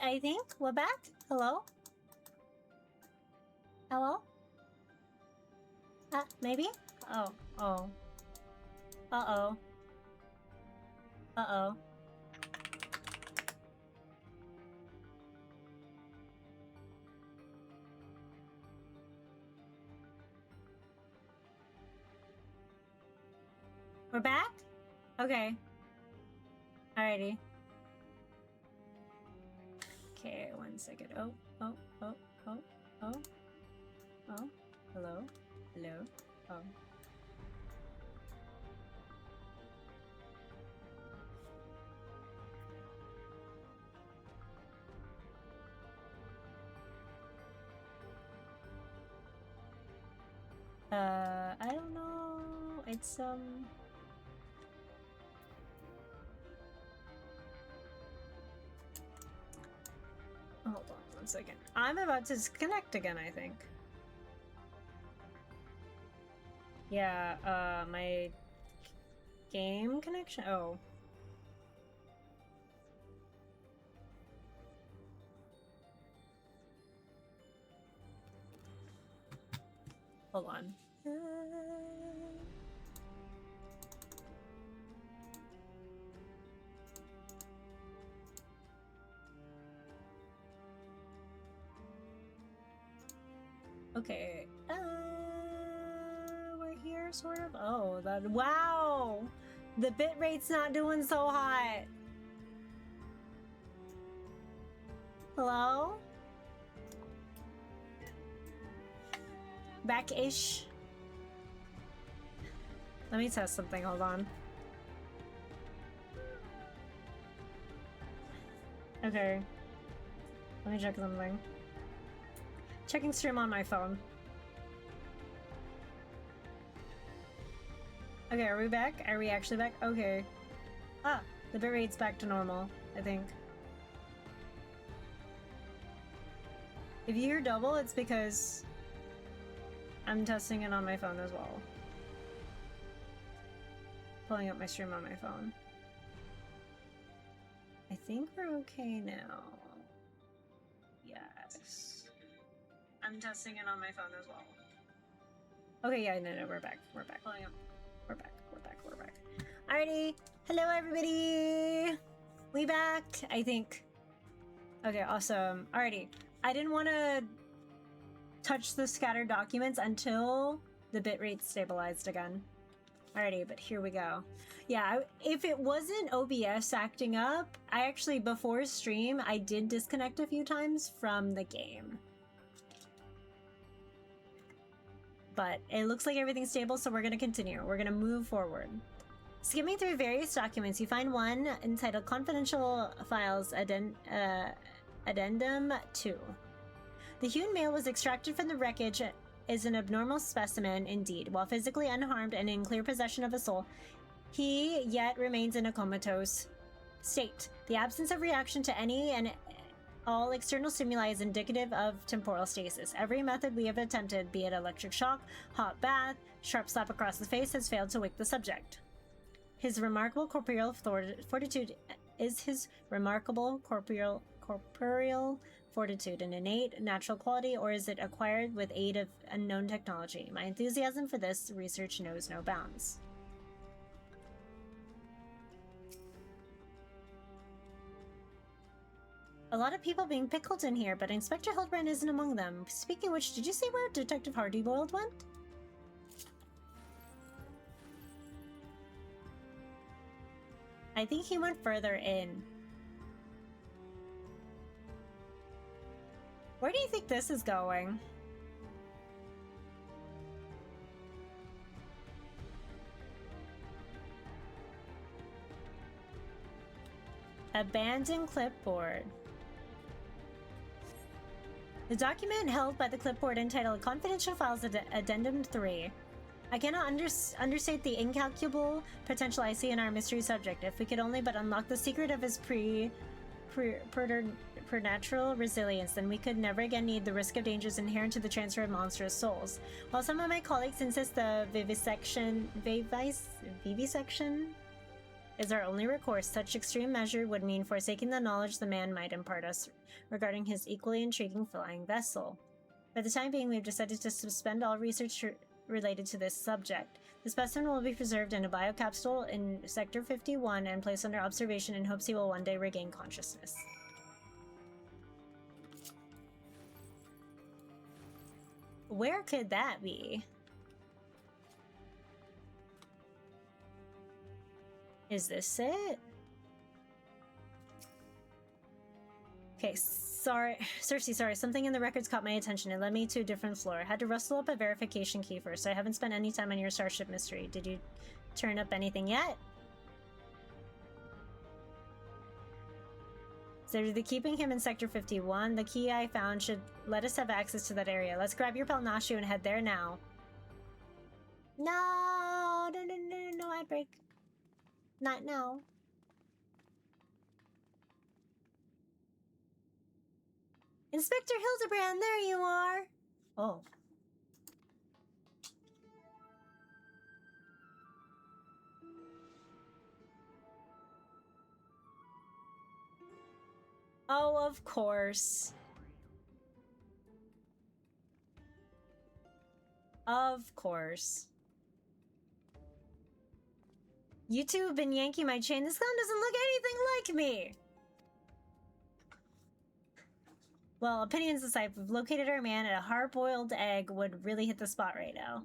I think we're back. Hello? Hello? Maybe? Oh. Uh-oh. We're back? Okay. Alrighty. Okay, 1 second. Oh. Hello? Oh. I don't know. It's, hold on 1 second. I'm about to disconnect again, I think. Yeah, my game connection? Oh. Hold on. Okay. We're here, sort of. Oh, that. Wow! The bitrate's not doing so hot. Hello? Back-ish. Let me test something. Hold on. Okay. Let me check something. Checking stream on my phone. Okay, are we back? Are we actually back? Okay. Ah, the bitrate's back to normal, I think. If you hear double, it's because I'm testing it on my phone as well. Pulling up my stream on my phone. I think we're okay now. Yes. I'm testing it on my phone as well. Okay, yeah, no, we're back. We're back. Pulling up. We're back. Alrighty. Hello, everybody. We back, I think. Okay, awesome. Alrighty. I didn't want to touch the scattered documents until The bitrate stabilized again. Alrighty, but here we go. Yeah, if it wasn't OBS acting up, I actually, before stream, I did disconnect a few times from the game. But it looks like everything's stable, so we're going to continue. We're going to move forward. Skimming through various documents, you find one entitled Confidential Files Addendum 2. The hewn male was extracted from the wreckage is an abnormal specimen indeed. While physically unharmed and in clear possession of a soul, he yet remains in a comatose state. The absence of reaction to any and all external stimuli is indicative of temporal stasis. Every method we have attempted, be it electric shock, hot bath, sharp slap across the face, has failed to wake the subject. His remarkable corporeal fortitude fortitude an innate, natural quality, or is it acquired with aid of unknown technology? My enthusiasm for this research knows no bounds. A lot of people being pickled in here, but Inspector Hildibrand isn't among them. Speaking of which, did you see where Detective Hardyboiled went? I think he went further in. Where do you think this is going? Abandoned clipboard. The document held by the clipboard entitled Confidential Files Addendum 3. I cannot understate the incalculable potential I see in our mystery subject. If we could only but unlock the secret of his preternatural resilience, then we could never again need the risk of dangers inherent to the transfer of monstrous souls. While some of my colleagues insist the vivisection is our only recourse, such extreme measure would mean forsaking the knowledge the man might impart us regarding his equally intriguing flying vessel. For the time being, we have decided to suspend all research related to this subject. The specimen will be preserved in a biocapsule in Sector 51 and placed under observation in hopes he will one day regain consciousness. Where could that be? Is this it? Okay, sorry. Cersei, sorry. Something in the records caught my attention. It led me to a different floor. Had to rustle up a verification key first. I haven't spent any time on your Starship mystery. Did you turn up anything yet? So they're keeping him in Sector 51. The key I found should let us have access to that area. Let's grab your pal Nashu and head there now. No, no, Outbreak. Not now. Inspector Hildibrand, there you are! Oh. Oh, of course. Of course. You two have been yanking my chain. This clown doesn't look anything like me! Well, opinions aside, we've located our man, and a hard-boiled egg would really hit the spot right now.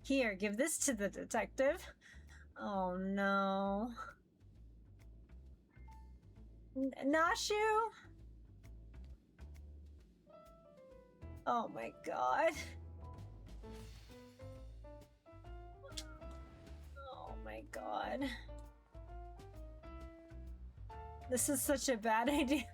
Here, give this to the detective. Oh no. Nashu? Oh my god. Oh my god. This is such a bad idea.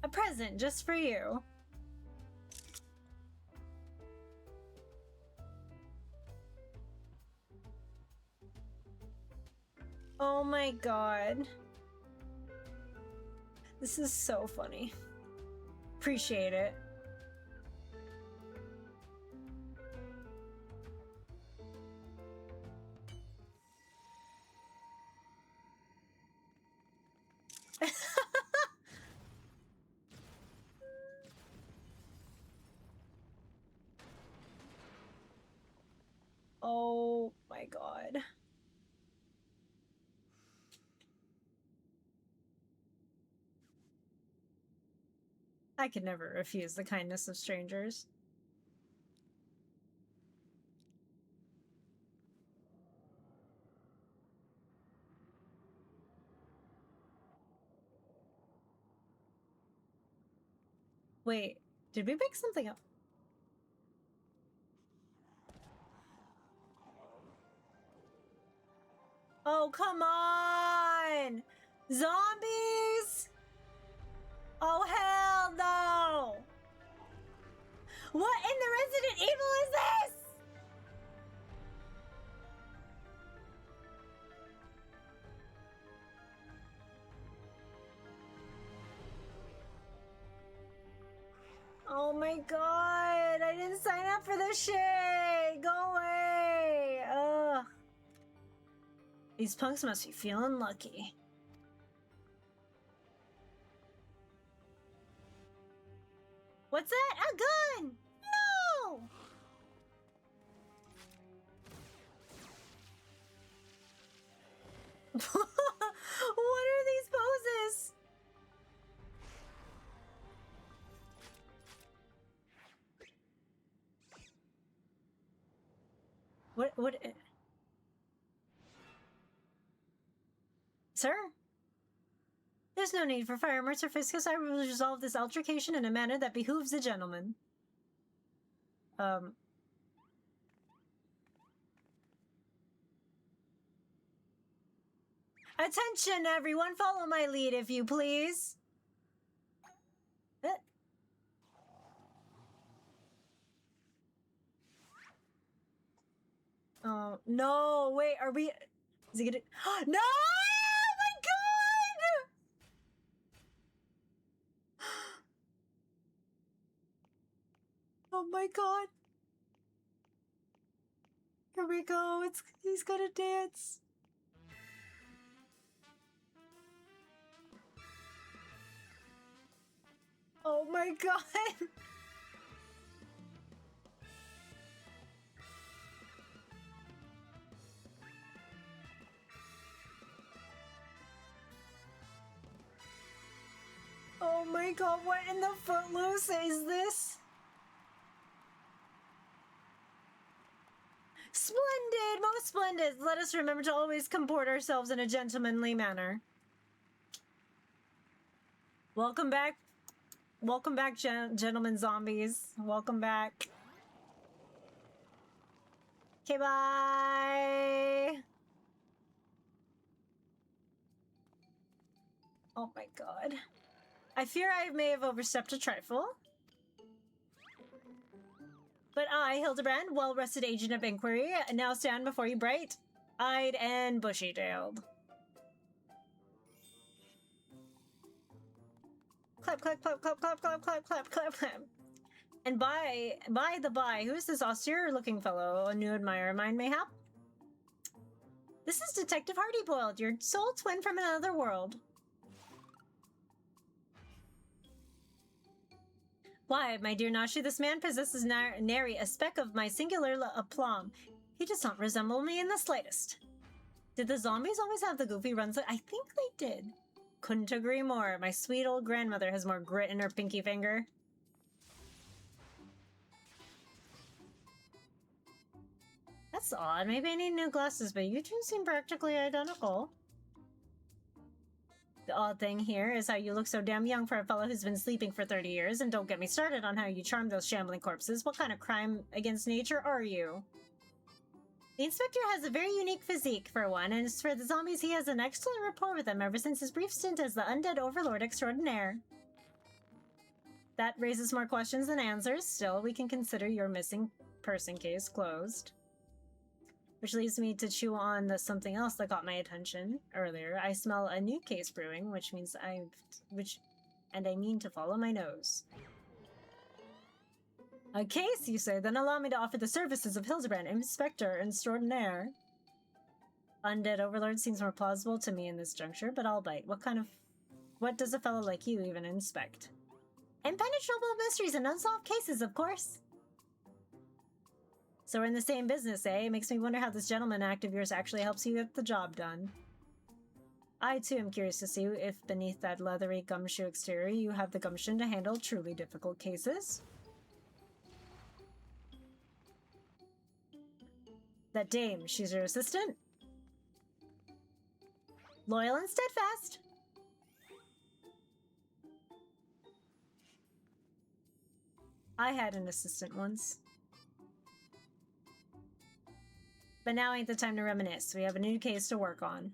A present just for you. Oh my god. This is so funny. Appreciate it. Oh my god. I could never refuse the kindness of strangers. Wait, did we pick something up? Oh, come on! Zombies! Oh, hell no! What in the Resident Evil is this? Oh my god, I didn't sign up for this shit! Go away! Ugh. These punks must be feeling lucky. What's that? A gun! No! What are these poses? What? Sir? There's no need for fire, Mercer Fiscus. I will resolve this altercation in a manner that behooves a gentleman. Attention, everyone! Follow my lead, if you please. Oh, no, wait, are we... Is he gonna... No! Oh my god! Oh my god. Here we go. He's gonna dance. Oh my god. Oh my god, what in the footloose is this? Splendid! Most splendid! Let us remember to always comport ourselves in a gentlemanly manner. Welcome back. Welcome back, gentlemen zombies. Welcome back. Okay, bye! Oh my god. I fear I may have overstepped a trifle. But I, Hildibrand, well-rested agent of inquiry, now stand before you bright-eyed and bushy-tailed. Clap, clap, clap, clap, clap, clap, clap, clap, clap, clap. And by the by, who is this austere-looking fellow? A new admirer of mine, mayhap? This is Detective Hardyboiled, your soul twin from another world. Why, my dear Nashi, this man possesses nary a speck of my singular aplomb. He does not resemble me in the slightest. Did the zombies always have the goofy runs? I think they did. Couldn't agree more. My sweet old grandmother has more grit in her pinky finger. That's odd. Maybe I need new glasses, but you two seem practically identical. The odd thing here is how you look so damn young for a fellow who's been sleeping for 30 years, and don't get me started on how you charm those shambling corpses. What kind of crime against nature are you? The inspector has a very unique physique, for one, and as for the zombies, he has an excellent rapport with them ever since his brief stint as the undead overlord extraordinaire. That raises more questions than answers. Still, we can consider your missing person case closed. Which leaves me to chew on something else that caught my attention earlier. I smell a new case brewing, which means I mean to follow my nose. A case, you say? Then allow me to offer the services of Hildibrand, Inspector Extraordinaire. Undead Overlord seems more plausible to me in this juncture, but I'll bite. What does a fellow like you even inspect? Impenetrable mysteries and unsolved cases, of course. So we're in the same business, eh? It makes me wonder how this gentleman act of yours actually helps you get the job done. I, too, am curious to see if beneath that leathery gumshoe exterior you have the gumption to handle truly difficult cases. That dame, she's your assistant? Loyal and steadfast. I had an assistant once. But now ain't the time to reminisce. We have a new case to work on.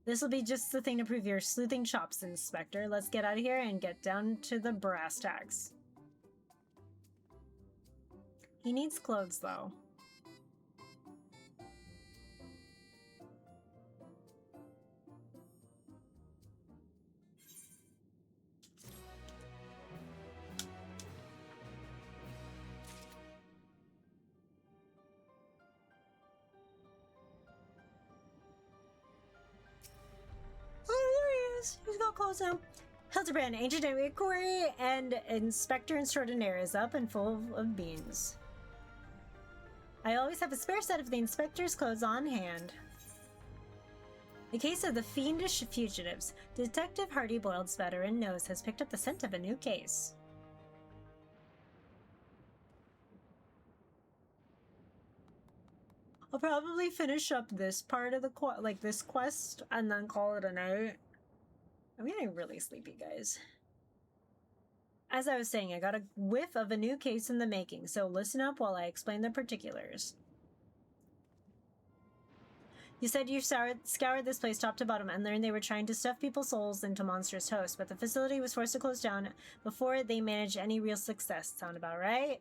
This'll be just the thing to prove your sleuthing chops, Inspector. Let's get out of here and get down to the brass tacks. He needs clothes, though. He's got clothes now. Hildibrand, Ancient Inquiry, and Inspector Extraordinaire is up and full of beans. I always have a spare set of the Inspector's clothes on hand. The case of the fiendish fugitives. Detective Hardy Boyle's veteran nose has picked up the scent of a new case. I'll probably finish up this part of the this quest and then call it a night. I'm getting really sleepy, guys. As I was saying, I got a whiff of a new case in the making, so listen up while I explain the particulars. You said you scoured this place top to bottom and learned they were trying to stuff people's souls into monstrous hosts, but the facility was forced to close down before they managed any real success. Sound about right?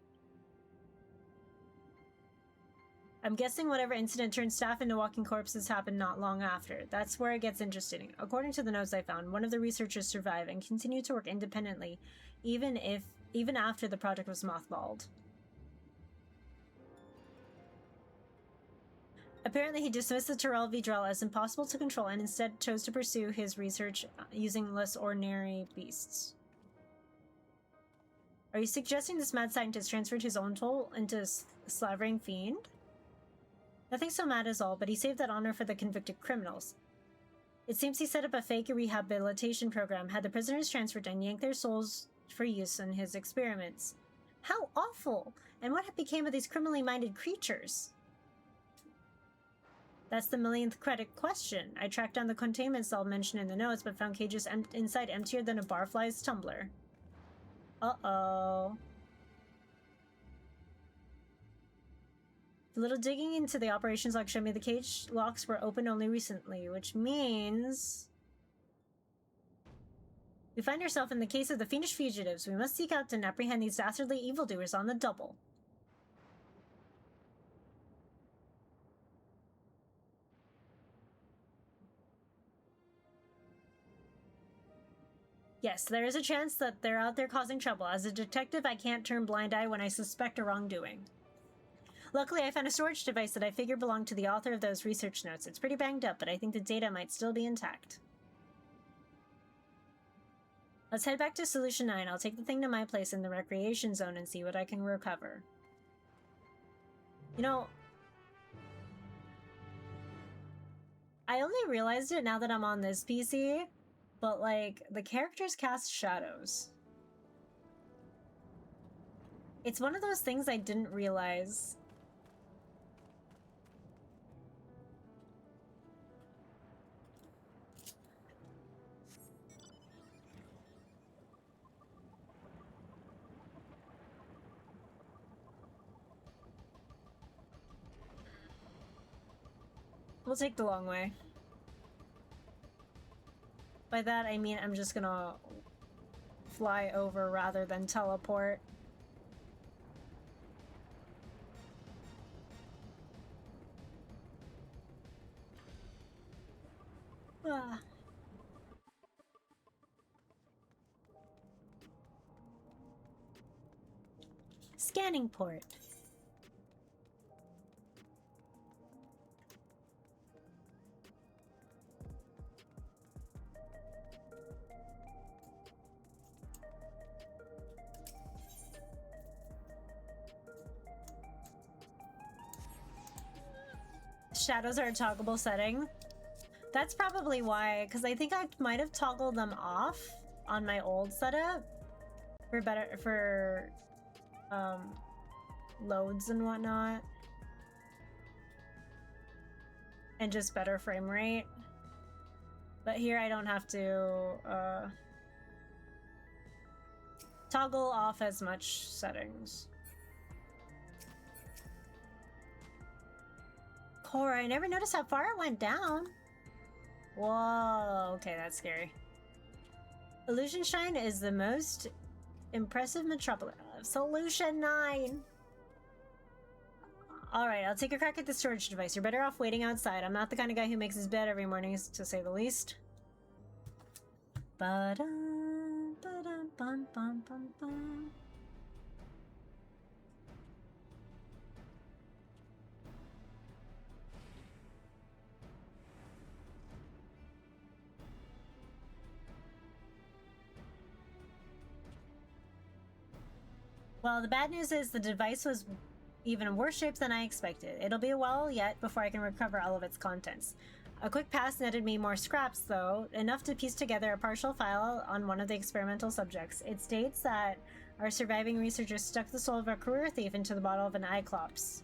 I'm guessing whatever incident turned staff into walking corpses happened not long after. That's where it gets interesting. According to the notes I found, one of the researchers survived and continued to work independently, even after the project was mothballed. Apparently, he dismissed the Tyrell v. Drell as impossible to control and instead chose to pursue his research using less ordinary beasts. Are you suggesting this mad scientist transferred his own soul into a slavering fiend? Nothing so mad as all, but he saved that honor for the convicted criminals. It seems he set up a fake rehabilitation program, had the prisoners transferred, and yanked their souls for use in his experiments. How awful! And what became of these criminally minded creatures? That's the millionth credit question. I tracked down the containment cell mentioned in the notes, but found cages inside emptier than a barfly's tumbler. Uh-oh. A little digging into the operations log showed me the cage locks were opened only recently, which means we find ourselves in the case of the fiendish fugitives. We must seek out and apprehend these dastardly evildoers on the double. Yes, there is a chance that they're out there causing trouble. As a detective, I can't turn blind eye when I suspect a wrongdoing. Luckily, I found a storage device that I figure belonged to the author of those research notes. It's pretty banged up, but I think the data might still be intact. Let's head back to Solution 9. I'll take the thing to my place in the recreation zone and see what I can recover. You know, I only realized it now that I'm on this PC, but like, the characters cast shadows. It's one of those things I didn't realize. We'll take the long way. By that, I mean I'm just gonna fly over rather than teleport. Ah. Scanning port. shadows are a toggleable setting. That's probably why, because I think I might have toggled them off on my old setup for loads and whatnot. And just better frame rate. But here I don't have to toggle off as much settings. Cora, I never noticed how far it went down. Whoa, okay, that's scary. Illusion Shine is the most impressive metropolis. Solution 9! Alright, I'll take a crack at the storage device. You're better off waiting outside. I'm not the kind of guy who makes his bed every morning, to say the least. Ba-dum, ba-dum, bum, bum, bum, bum. Well, the bad news is the device was even worse shape than I expected. It'll be a while yet before I can recover all of its contents. A quick pass netted me more scraps, though, enough to piece together a partial file on one of the experimental subjects. It states that our surviving researchers stuck the soul of a career thief into the bottle of an Cyclops.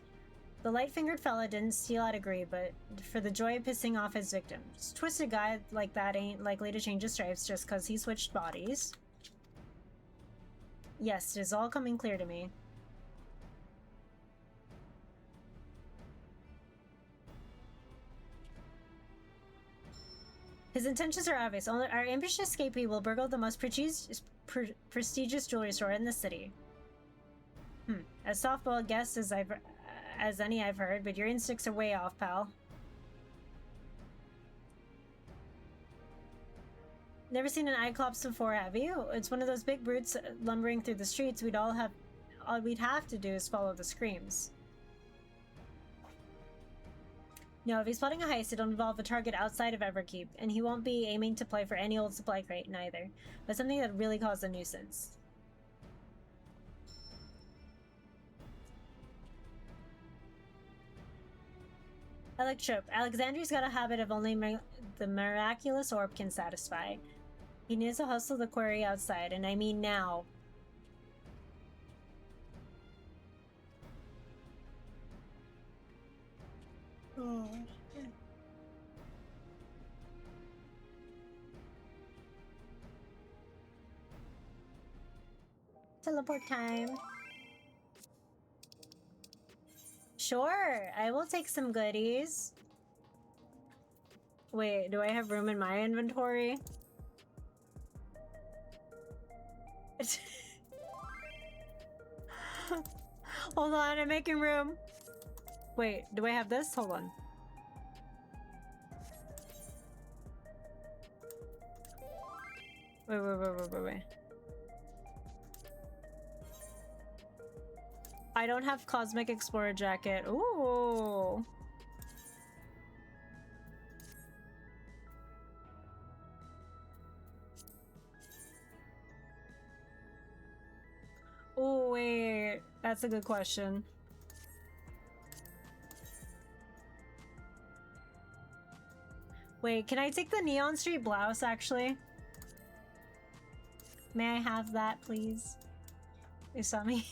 The light-fingered fella didn't steal out of greed, but for the joy of pissing off his victims. Twisted guy like that ain't likely to change his stripes just because he switched bodies. Yes, it is all coming clear to me. His intentions are obvious. Our ambitious escapee will burgle the most prestigious jewelry store in the city. As softball guess as any I've heard, but your instincts are way off, pal. Never seen an Cyclops before, have you? It's one of those big brutes lumbering through the streets. All we'd have to do is follow the screams. No, if he's plotting a heist, it'll involve a target outside of Everkeep, and he won't be aiming to play for any old supply crate neither, but something that really caused a nuisance. Electrope. Alexandria's got a habit of only the miraculous orb can satisfy. He needs to hustle the quarry outside, and I mean now. Oh. Teleport time. Sure, I will take some goodies. Wait, do I have room in my inventory? Hold on, I'm making room. Wait, do I have this? Hold on. Wait. I don't have Cosmic Explorer Jacket. Ooh. Oh, wait. That's a good question. Wait, can I take the Neon Street blouse, actually? May I have that, please? Usami?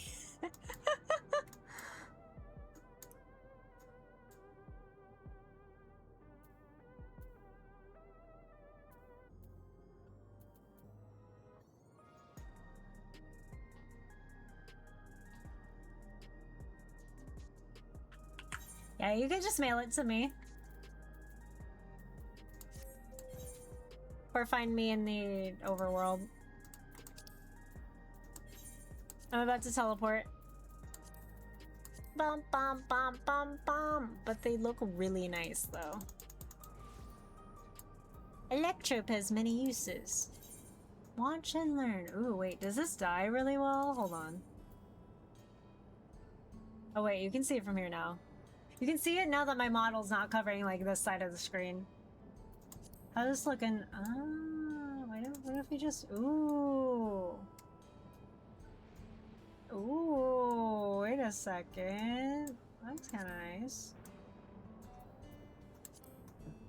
Yeah, you can just mail it to me. Or find me in the overworld. I'm about to teleport. Bum bum bum bum bum. But they look really nice though. Electrope has many uses. Watch and learn. Ooh, wait, does this die really well? Hold on. Oh wait, you can see it from here now. You can see it now that my model's not covering like this side of the screen. How's this looking? What if we just... Ooh. Ooh, wait a second. That's kind of nice.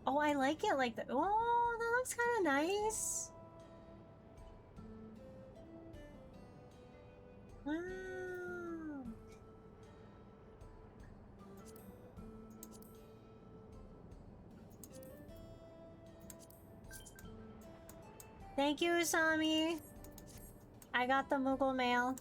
Oh, I like it like that. Oh, that looks kind of nice. Wow. Thank you, Usami. I got the Moogle mail.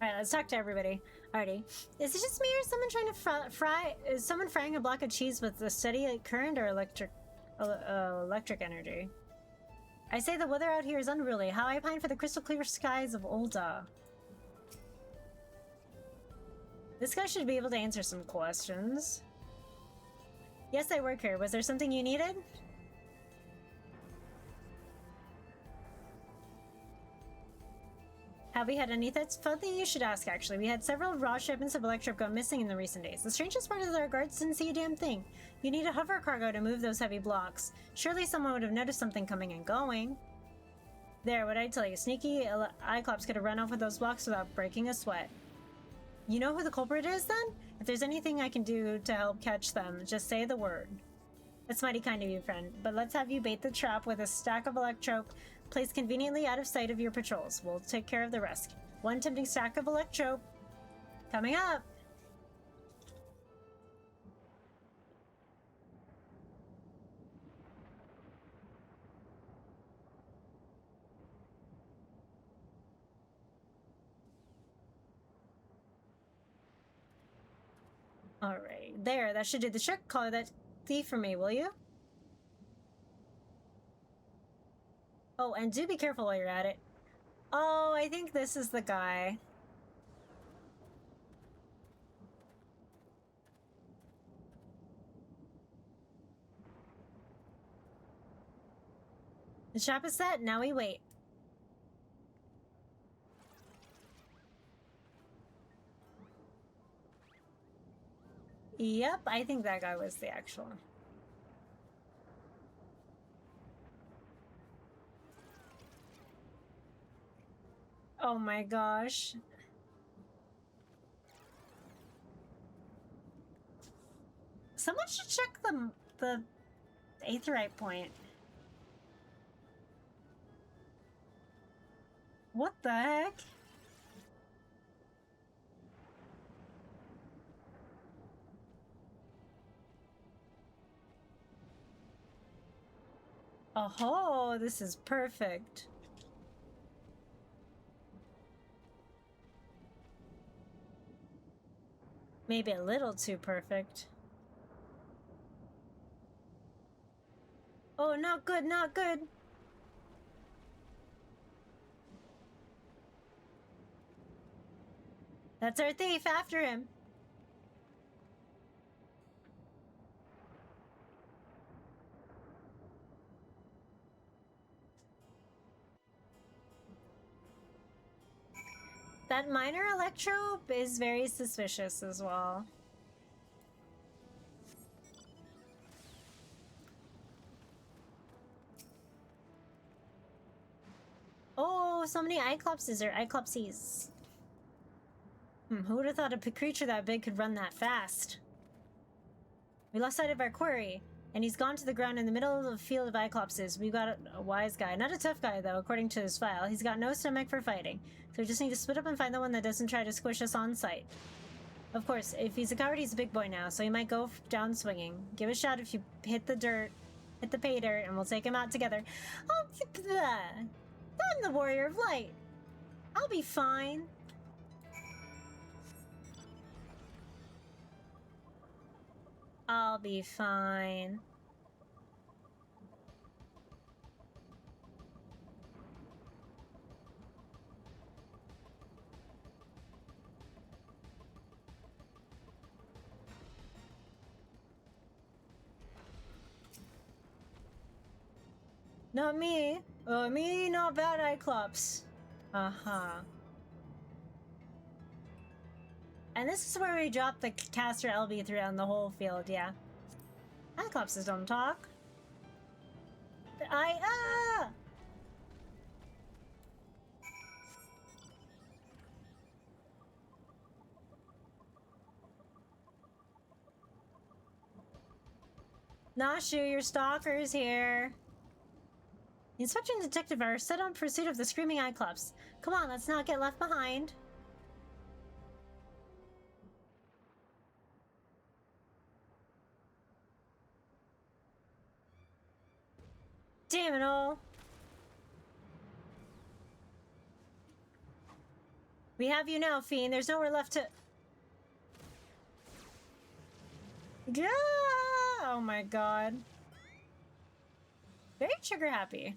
Alright, let's talk to everybody. Alrighty. Is it just me or someone trying to is someone frying a block of cheese with a steady current or electric energy? I say the weather out here is unruly. How I pine for the crystal clear skies of Ul'dah. This guy should be able to answer some questions. Yes, I work here. Was there something you needed? Have we had any threats? Funny you should ask, actually. We had several raw shipments of electric go missing in the recent days. The strangest part is that our guards didn't see a damn thing. You need a hover cargo to move those heavy blocks. Surely someone would have noticed something coming and going. There, what I tell you, sneaky Cyclops could have run off with those blocks without breaking a sweat. You know who the culprit is, then? If there's anything I can do to help catch them, just say the word. That's mighty kind of you, friend. But let's have you bait the trap with a stack of electrope placed conveniently out of sight of your patrols. We'll take care of the rest. One tempting stack of electrope coming up. Alright, there, that should do the trick. Call that thief for me, will you? Oh, and do be careful while you're at it. Oh, I think this is the guy. The trap is set, now we wait. Yep, I think that guy was the actual one. Oh my gosh. Someone should check the aetheryte point. What the heck? Oh, this is perfect. Maybe a little too perfect. Oh, not good, not good. That's our thief, after him. That minor electrope is very suspicious as well. Oh, so many Iclopses or Iclopsies. Who would have thought a creature that big could run that fast? We lost sight of our quarry, and he's gone to the ground in the middle of a field of Iclopses. We've got a wise guy. Not a tough guy, though, according to his file. He's got no stomach for fighting, so we just need to split up and find the one that doesn't try to squish us on sight. Of course, if he's a coward, he's a big boy now, so he might go down swinging. Give a shout if you hit the dirt, hit the pay dirt, and we'll take him out together. I'm the warrior of light. I'll be fine. I'll be fine. Not me. Me not bad Iclops. Uh-huh. And this is where we drop the caster LB3 on the whole field, yeah. Cyclopses don't talk. Nashu, your stalker's here. The inspector and detective are set on pursuit of the screaming Cyclops. Come on, let's not get left behind. Damn it all. We have you now, Fiend. There's nowhere left to... Yeah! Oh my god. Very trigger happy.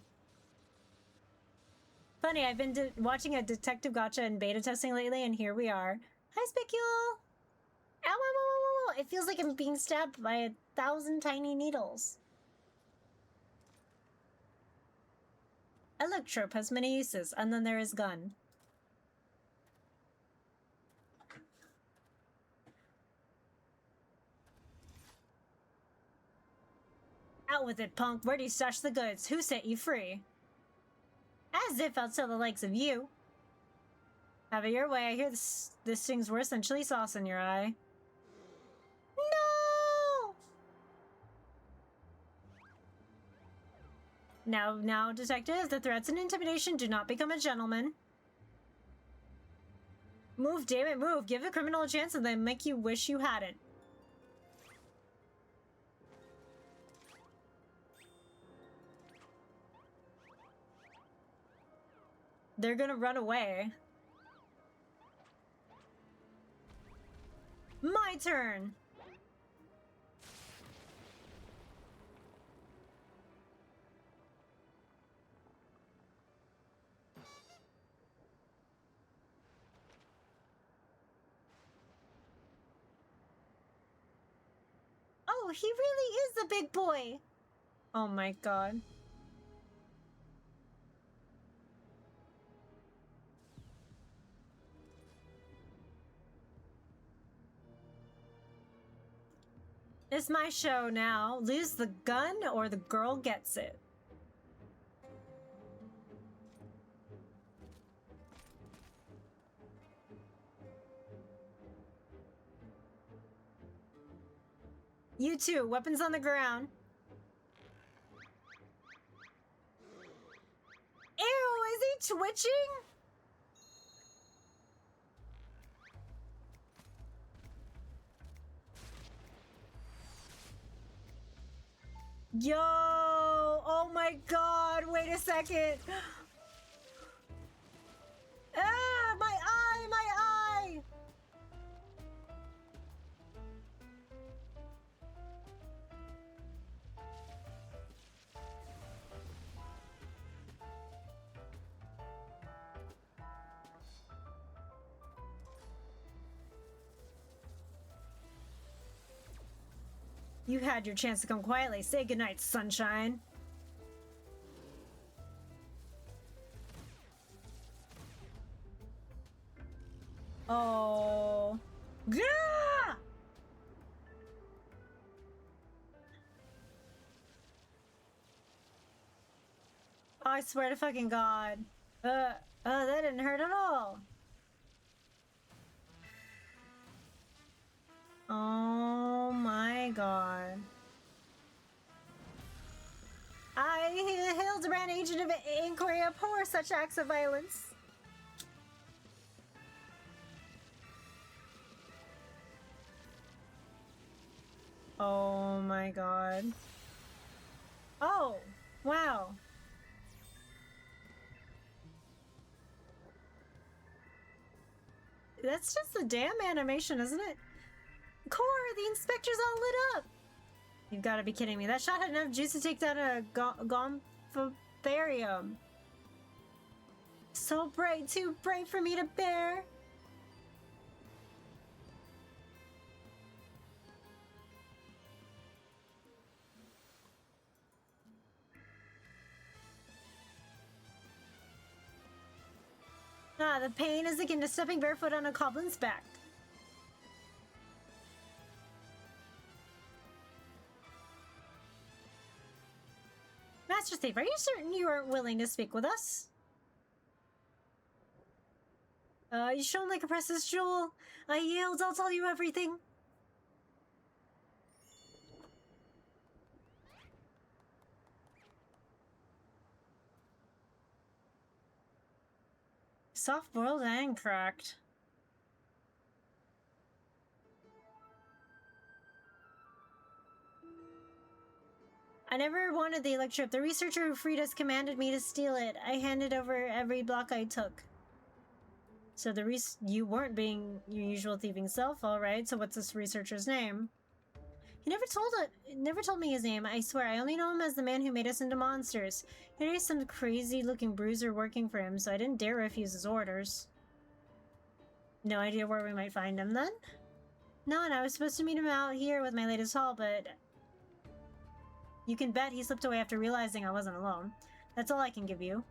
Funny, I've been watching a detective gotcha and beta testing lately, and here we are. Hi, Spicule! Ow, ow, ow, ow, ow. It feels like I'm being stabbed by 1,000 tiny needles. Electrope has many uses, and then there is gun. Out with it, punk. Where do you stash the goods? Who set you free? As if I'll tell the likes of you. Have it your way. I hear this thing's worse than chili sauce in your eye. No! Now, detective, the threats and intimidation do not become a gentleman. Move, damn it, move. Give a criminal a chance and then make you wish you hadn't. They're gonna run away. My turn! Oh, he really is the big boy! Oh my god. It's my show now. Lose the gun or the girl gets it. You too. Weapons on the ground. Ew, is he twitching? Yo! Oh my god, wait a second! Ah! My eye! My eye! You had your chance to come quietly. Say goodnight, sunshine. Oh. Gah! Oh, I swear to fucking God. That didn't hurt at all. Oh my god. Hildibrand, agent of inquiry, abhor such acts of violence. Oh my god. Oh, wow. That's just the damn animation, isn't it? Core, the inspector's all lit up. You've got to be kidding me. That shot had enough juice to take down a Gompharium. So bright, too bright for me to bear. Ah, the pain is akin to stepping barefoot on a goblin's back. Master Thief, are you certain you aren't willing to speak with us? You shone like a precious jewel. I yield, I'll tell you everything. Soft-boiled and cracked. I never wanted the electrip. The researcher who freed us commanded me to steal it. I handed over every block I took. So you weren't being your usual thieving self, alright, so what's this researcher's name? He never told me his name, I swear. I only know him as the man who made us into monsters. There is some crazy-looking bruiser working for him, so I didn't dare refuse his orders. No idea where we might find him, then? No, and I was supposed to meet him out here with my latest haul, but... you can bet he slipped away after realizing I wasn't alone. That's all I can give you.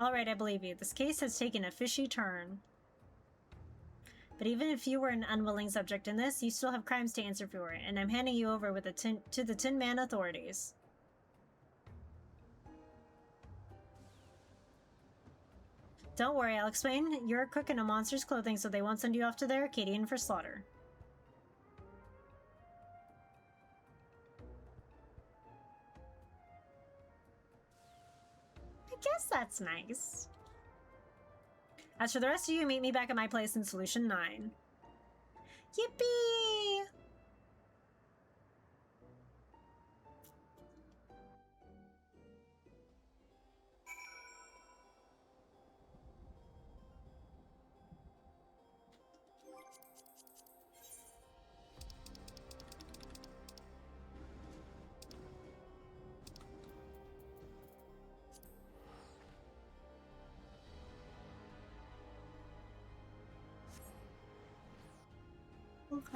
Alright, I believe you. This case has taken a fishy turn. But even if you were an unwilling subject in this, you still have crimes to answer for, and I'm handing you over with to the Tin Man authorities. Don't worry, I'll explain. You're a cook in a monster's clothing, so they won't send you off to the Arcadian for slaughter. I guess that's nice. As for the rest of you, meet me back at my place in Solution 9. Yippee!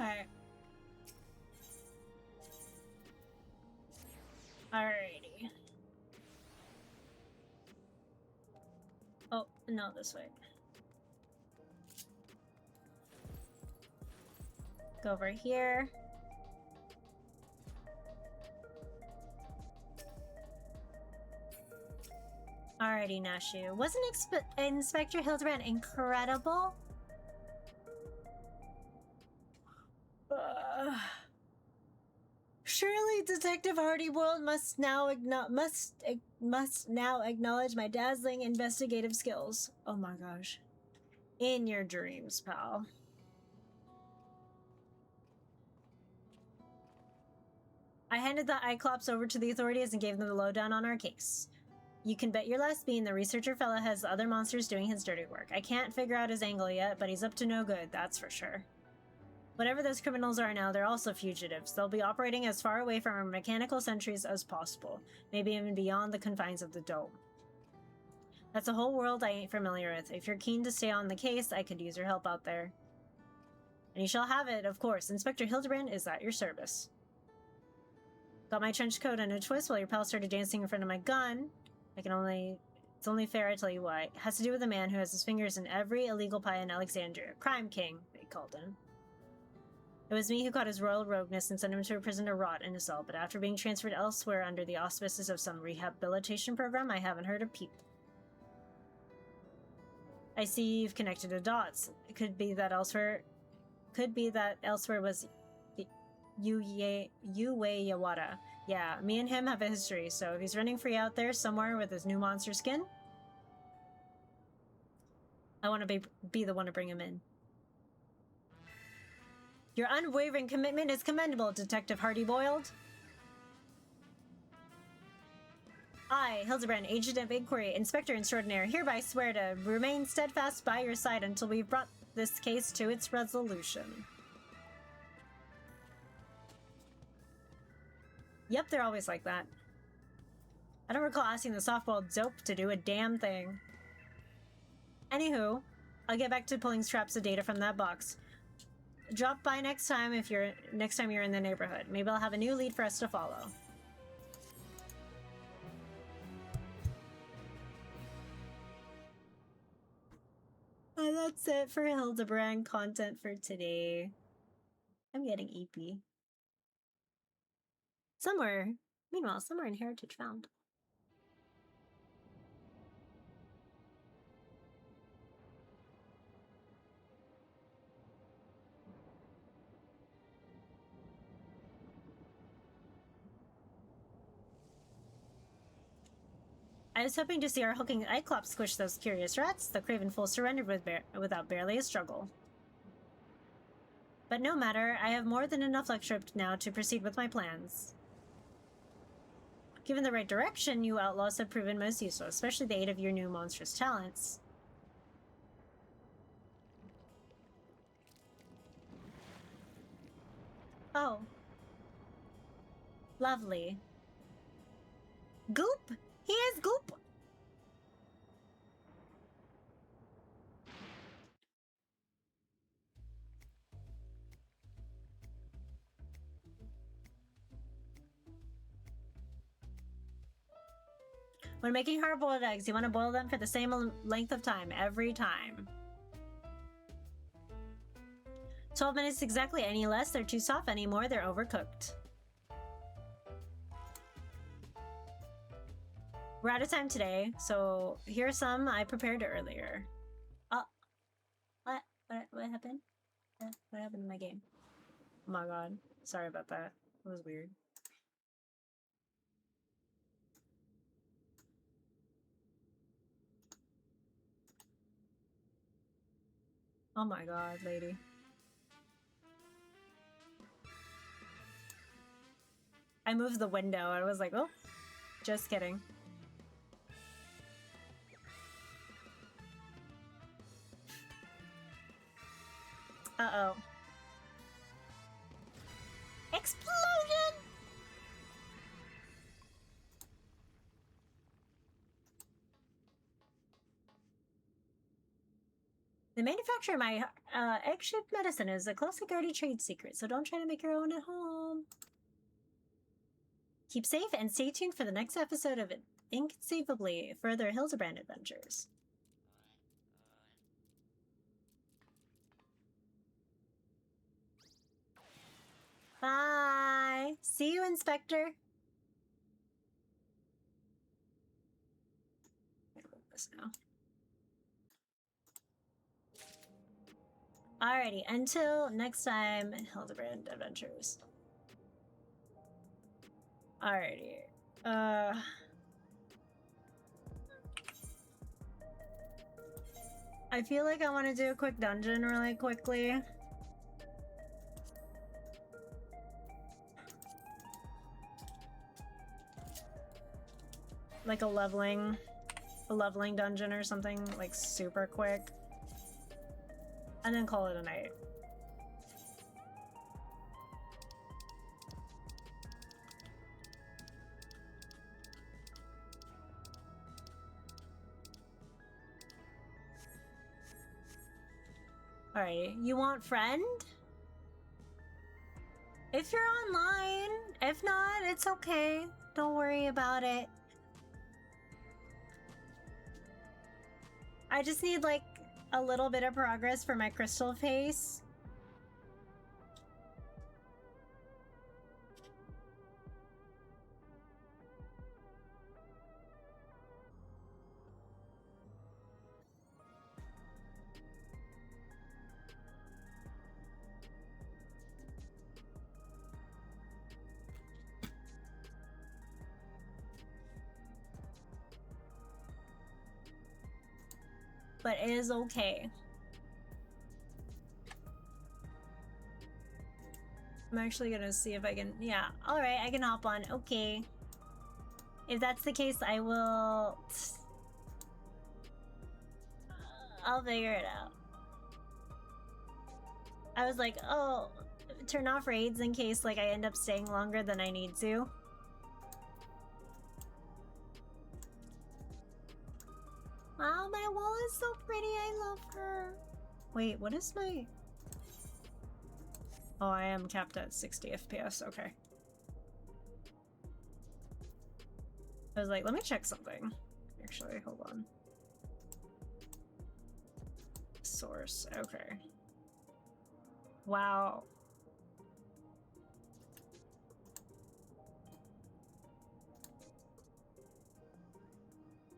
Okay. Alrighty. Oh, no, this way. Go over here. Alrighty, Nashu. Wasn't Inspector Hildibrand incredible? Surely Detective Hardyworld must now acknowledge my dazzling investigative skills. Oh my gosh. In your dreams, pal. I handed the Cyclops over to the authorities and gave them the lowdown on our case. You can bet your last bean the researcher fella has other monsters doing his dirty work. I can't figure out his angle yet, but he's up to no good, that's for sure. Whatever those criminals are now, they're also fugitives. They'll be operating as far away from our mechanical sentries as possible, maybe even beyond the confines of the dome. That's a whole world I ain't familiar with. If you're keen to stay on the case, I could use your help out there. And you shall have it, of course. Inspector Hildibrand is at your service. Got my trench coat and a twist while your pal started dancing in front of my gun. It's only fair I tell you why. It has to do with a man who has his fingers in every illegal pie in Alexandria. Crime King, they called him. It was me who caught his royal rogueness and sent him to a prison to rot in a cell, but after being transferred elsewhere under the auspices of some rehabilitation program, I haven't heard a peep. I see you've connected the dots. It could be that elsewhere was Yue Yawada. Yeah, me and him have a history, so if he's running free out there somewhere with his new monster skin, I want to be the one to bring him in. Your unwavering commitment is commendable, Detective Hardy-Boiled. I, Hildibrand, Agent of Inquiry, Inspector Extraordinaire, hereby swear to remain steadfast by your side until we've brought this case to its resolution. Yep, they're always like that. I don't recall asking the softball dope to do a damn thing. Anywho, I'll get back to pulling scraps of data from that box. Drop by next time you're in the neighborhood. Maybe I'll have a new lead for us to follow. And that's it for Hildibrand content for today. I'm getting EP. Meanwhile, somewhere in Heritage Found. I was hoping to see our hulking Cyclops squish those curious rats. The craven fool surrendered without barely a struggle. But no matter, I have more than enough luck now to proceed with my plans. Given the right direction, you outlaws have proven most useful, especially the aid of your new monstrous talents. Oh. Lovely. Goop! He is Goop! When making hard-boiled eggs, you want to boil them for the same length of time every time. 12 minutes exactly. Any less, they're too soft. Any more, they're overcooked. We're out of time today, so here are some I prepared earlier. Oh. What happened? What happened in my game? Oh my god. Sorry about that. It was weird. Oh my god, lady. I moved the window. I was like, oh, just kidding. Uh-oh. Explosion! The manufacture of my egg-shaped medicine is a closely guarded trade secret, so don't try to make your own at home. Keep safe and stay tuned for the next episode of Inconceivably, further Hildibrand adventures. Bye! See you, Inspector! I'm gonna move this now. Alrighty, until next time, Hildibrand adventures. Alrighty. I feel like I want to do a quick dungeon really quickly. Like a leveling dungeon or something, like super quick. And then call it a night. Alright, you want friend? If you're online. If not, it's okay. Don't worry about it. I just need like a little bit of progress for my crystal face. But it is okay. I'm actually gonna see if I can, yeah, alright, I can hop on, okay. If that's the case, I will... I'll figure it out. I was like, oh, turn off raids in case like I end up staying longer than I need to. Wow, my wall is so pretty, I love her. Wait, what is my... Oh, I am capped at 60 FPS, okay. I was like, let me check something. Actually, hold on. Source, okay. Wow.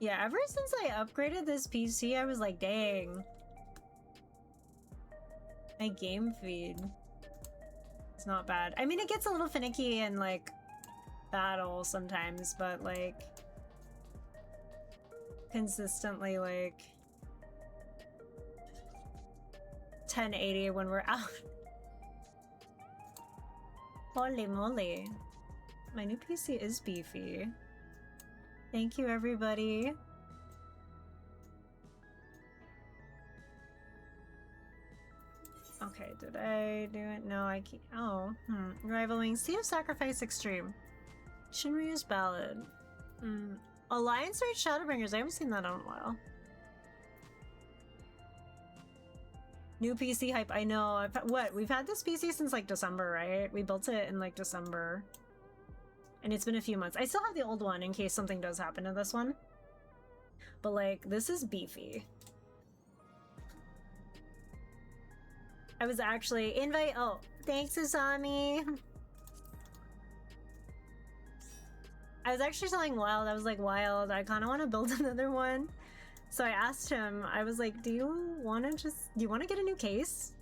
Yeah, ever since I upgraded this PC, I was like, dang. My game feed. It's not bad. I mean, it gets a little finicky in, like, battle sometimes, but, like, consistently, like, 1080 when we're out. Holy moly. My new PC is beefy. Thank you, everybody. Okay, did I do it? No, I can't. Oh, Rivaling Sea of Sacrifice Extreme. Shinryu's Ballad. Alliance Raid Shadowbringers. I haven't seen that in a while. New PC hype. I know. What? We've had this PC since like December, right? We built it in like December. And it's been a few months. I still have the old one in case something does happen to this one. But like, this is beefy. I was actually oh, thanks, Asami. I was actually telling Wild, I was like, Wild, I kind of want to build another one. So I asked him, I was like, do you want to get a new case?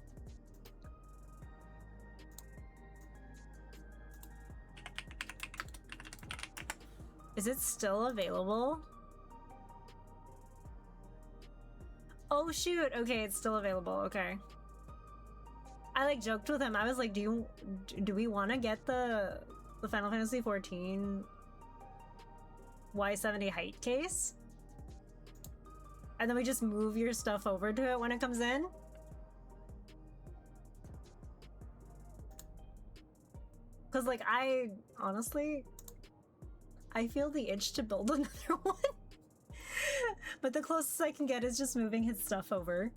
Is it still available? Oh shoot, okay, it's still available, okay. I like joked with him, I was like, do we want to get the Final Fantasy XIV Y70 height case? And then we just move your stuff over to it when it comes in? Cause like honestly, I feel the itch to build another one. But the closest I can get is just moving his stuff over.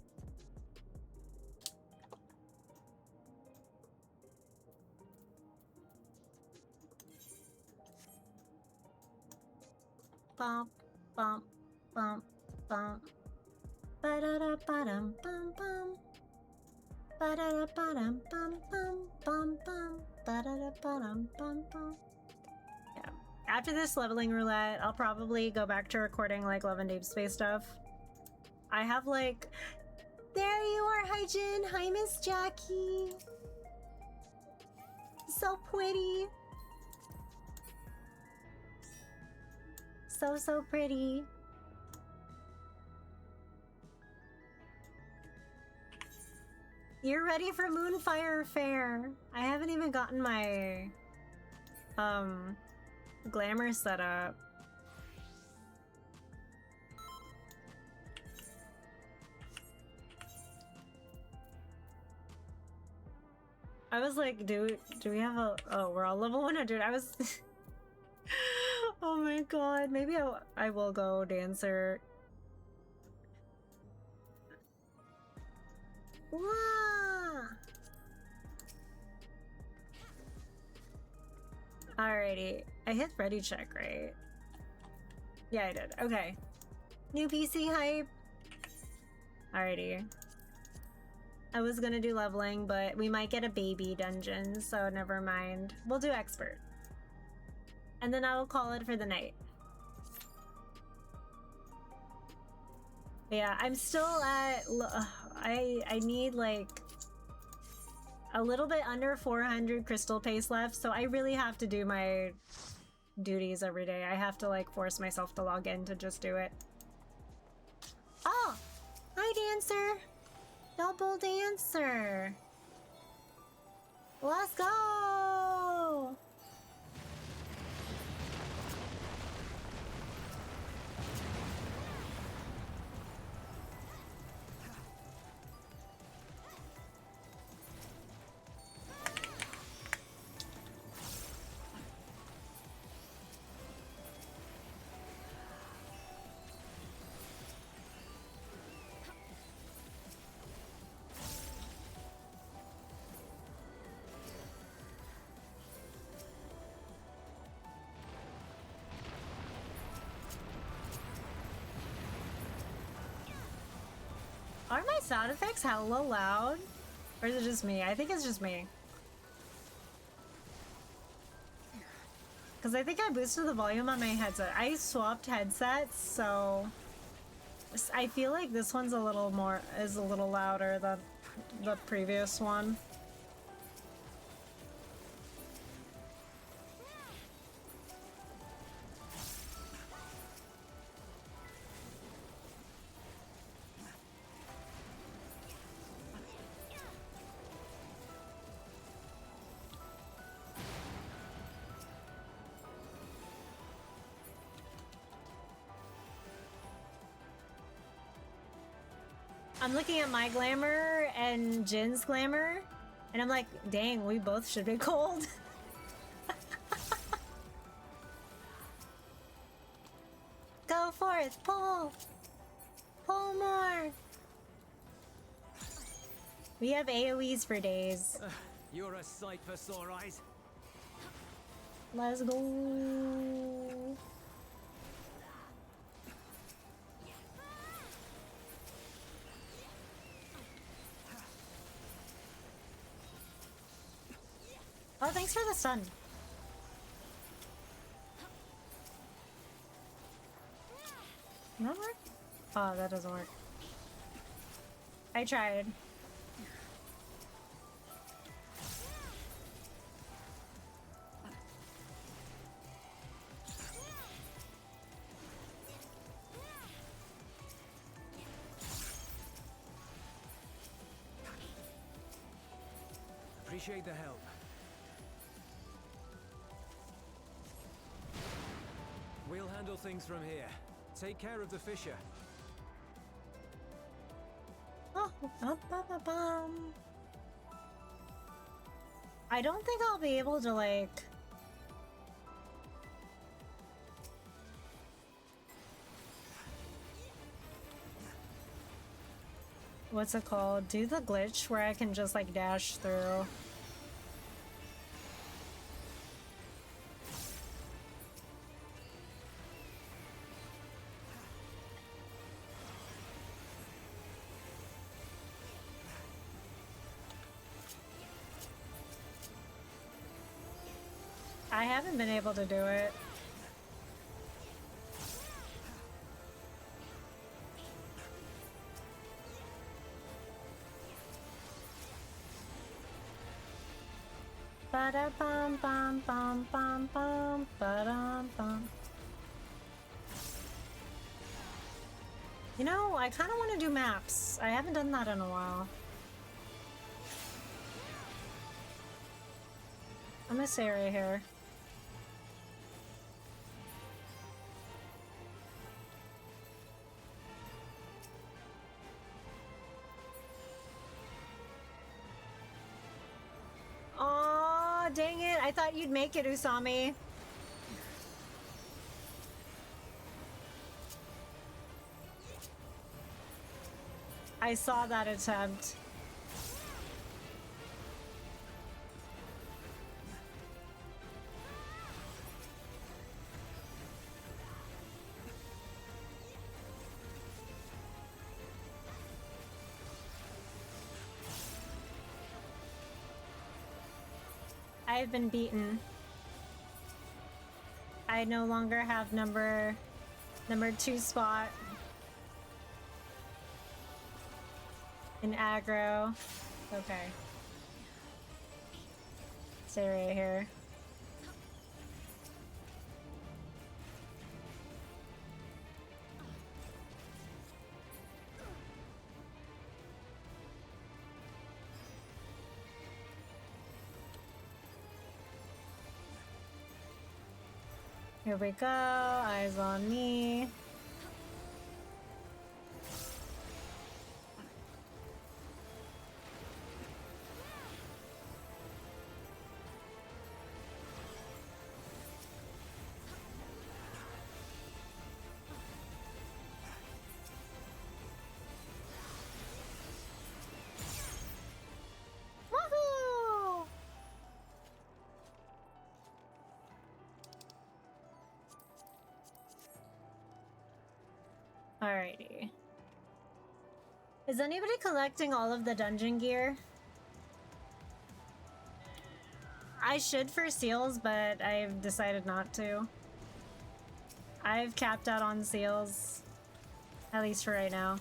Bump, bump, bump, bump. Ba-da-da-ba-dum, bum, bum. Ba-da-da-ba-dum, bum, bum, bum, bum. Ba-da-da-ba-dum, bum, bum. Yeah. After this leveling roulette, I'll probably go back to recording like Love and Deep Space stuff. I have like... There you are, hi Jin! Hi Miss Jackie! So pretty! So pretty. You're ready for Moonfire Fair. I haven't even gotten my glamour set up. I was like, do we have a... Oh, we're all level 100. I was... Oh my god, maybe I will go dancer. Wow. Alrighty, I hit ready check, right? Yeah, I did. Okay. New PC hype. Alrighty. I was gonna do leveling, but we might get a baby dungeon, so never mind. We'll do expert. And then I will call it for the night. But yeah, I'm still at... I need like a little bit under 400 crystal pace left, so I really have to do my duties every day. I have to like force myself to log in to just do it. Oh! Hi, Dancer! Double Dancer! Let's go! Are my sound effects hella loud? Or is it just me? I think it's just me. Because I think I boosted the volume on my headset. I swapped headsets, so I feel like this one's a little louder than the previous one. I'm looking at my glamour and Jin's glamour, and I'm like, dang, we both should be cold. Go forth, pull! Pull more! We have AoEs for days. You're a sight for sore eyes. Let's go. Oh, thanks for the stun. Does that work? Oh, that doesn't work. I tried. Appreciate the help. We'll handle things from here. Take care of the Fisher. Oh, I don't think I'll be able to, like... What's it called? Do the glitch where I can just, like, dash through. I haven't been able to do it. Ba-da-bum bum bum bum bum ba-dum bum. You know, I kind of want to do maps. I haven't done that in a while. I'm gonna stay right here. Aw, dang it. I thought you'd make it, Usami. I saw that attempt. I've been beaten. I no longer have number 2 spot in aggro. Okay. Stay right here. Here we go, eyes on me. Woohoo! Alrighty. Is anybody collecting all of the dungeon gear? I should for seals, but I've decided not to. I've capped out on seals, at least for right now.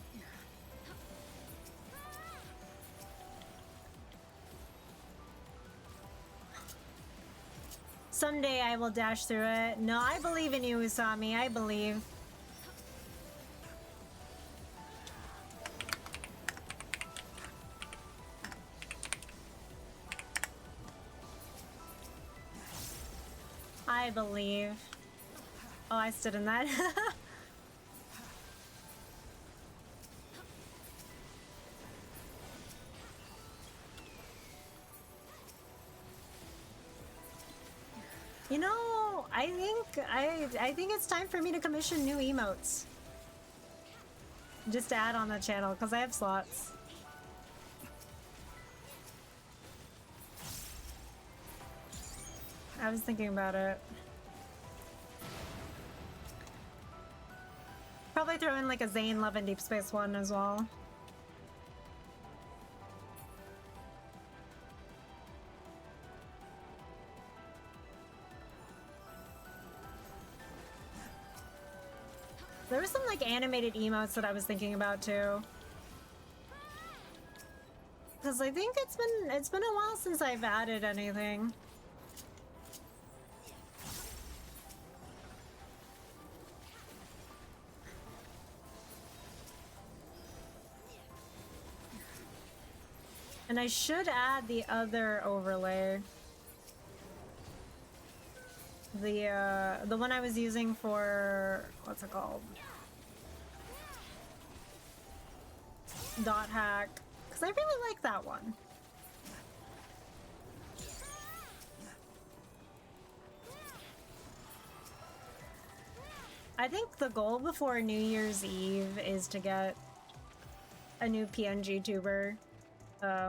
Someday I will dash through it. No, I believe in you, Usami. I believe. I believe. Oh, I stood in that. You know, I think it's time for me to commission new emotes. Just to add on the channel, because I have slots. I was thinking about it. Probably throw in like a Zane Love and Deep Space one as well. There were some like animated emotes that I was thinking about too. Because I think it's been a while since I've added anything. And I should add the other overlay. The one I was using for, what's it called? Dot hack. Because I really like that one. I think the goal before New Year's Eve is to get a new PNG tuber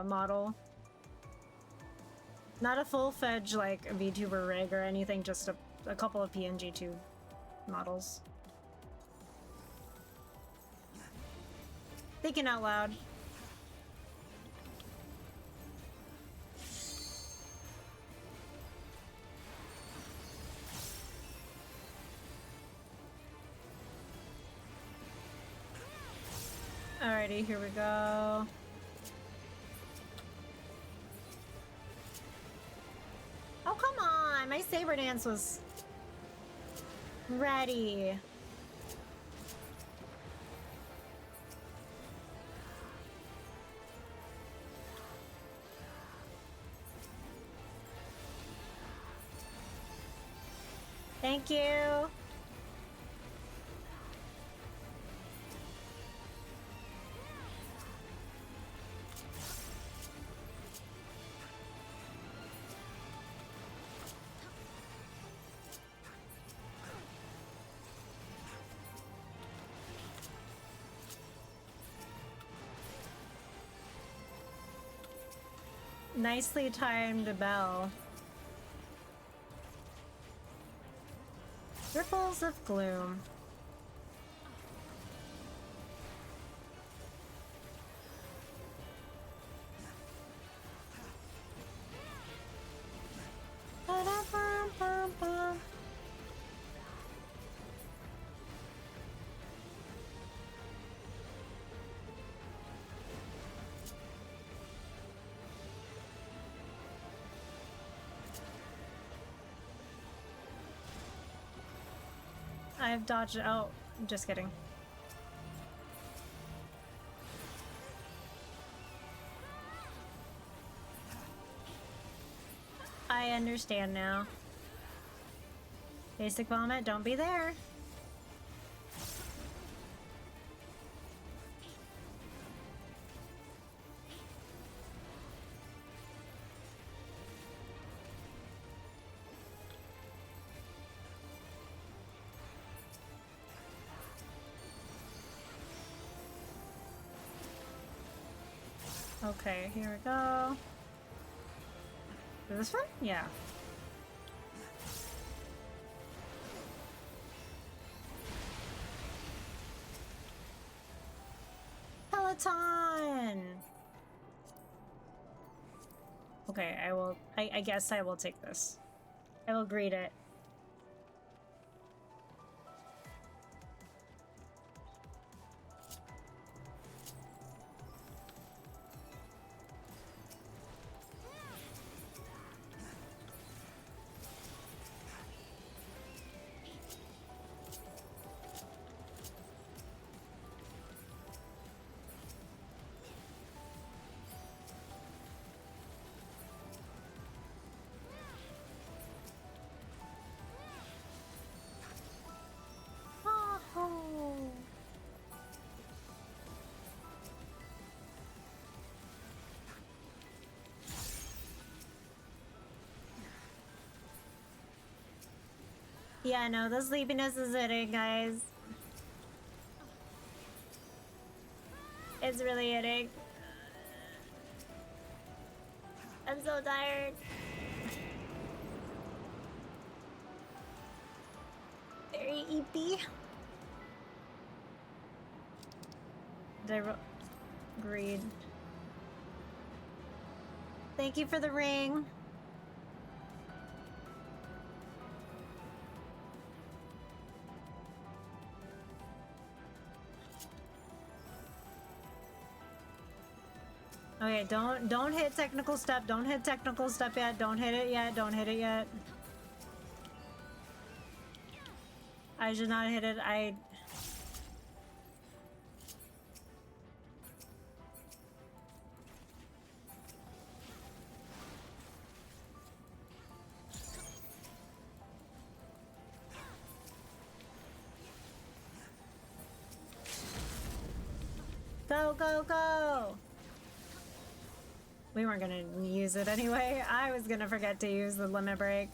model. Not a full-fledged like VTuber rig or anything, just a couple of PNG tube models. Thinking out loud. Alrighty, here we go. Oh, come on! My saber dance was ready. Thank you. Nicely timed bell. Ripples of gloom. Ba-da-bum-bum-bum. I've dodged. Oh, just kidding. I understand now. Basic vomit, don't be there. Okay, here we go. Is this one? Yeah. Peloton! Okay, I will. I guess I will take this. I will greet it. Yeah, no, the sleepiness is hitting, guys. It's really hitting. I'm so tired. Very eepy. Agreed. Thank you for the ring. Okay, don't hit technical step. Don't hit technical step yet. Don't hit it yet. Don't hit it yet. I should not hit it. Go, go, go! We weren't gonna use it anyway. I was gonna forget to use the limit break.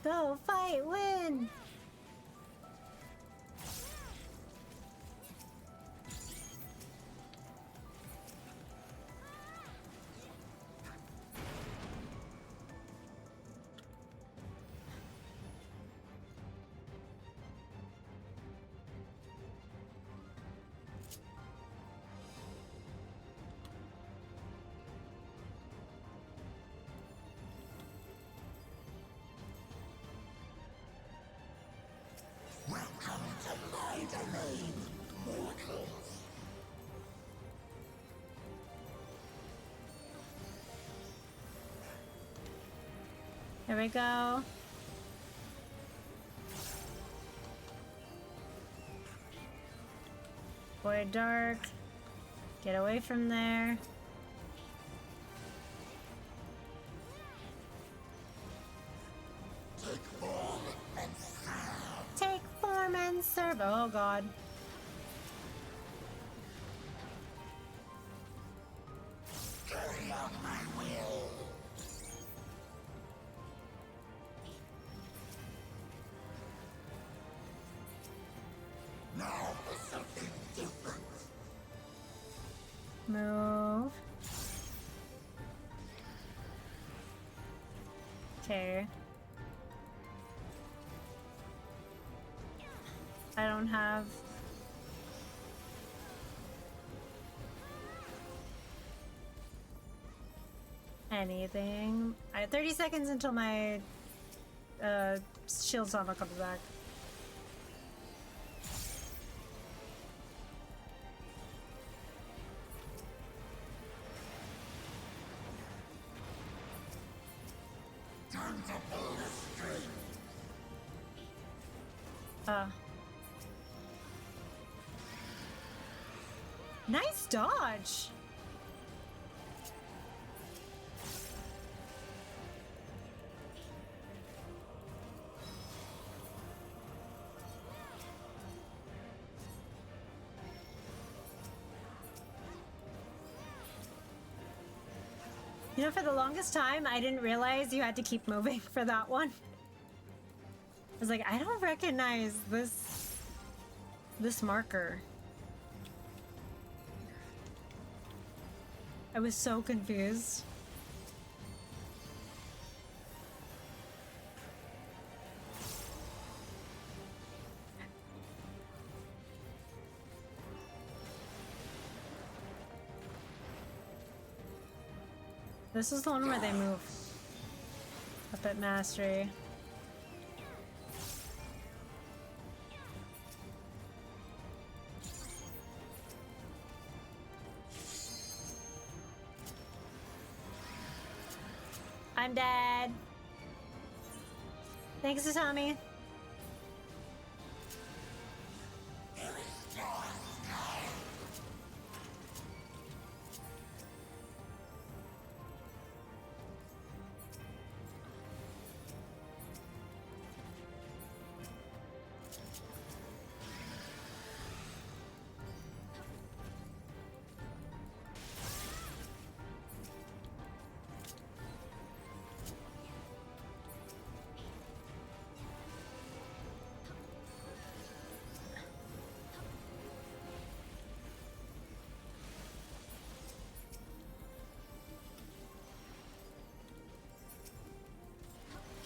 Go, fight, win! Here we go. Void Dark. Get away from there. Take form and serve. Oh god. Carry out my will. Now for something different. Move. Okay. I don't have... anything. I have 30 seconds until my shield salva comes back. Time to pull the string. Nice dodge! You know, for the longest time, I didn't realize you had to keep moving for that one. I was like, I don't recognize this marker. I was so confused. This is the one where they move. Up at Mastery. I'm dead. Thanks, Tommy.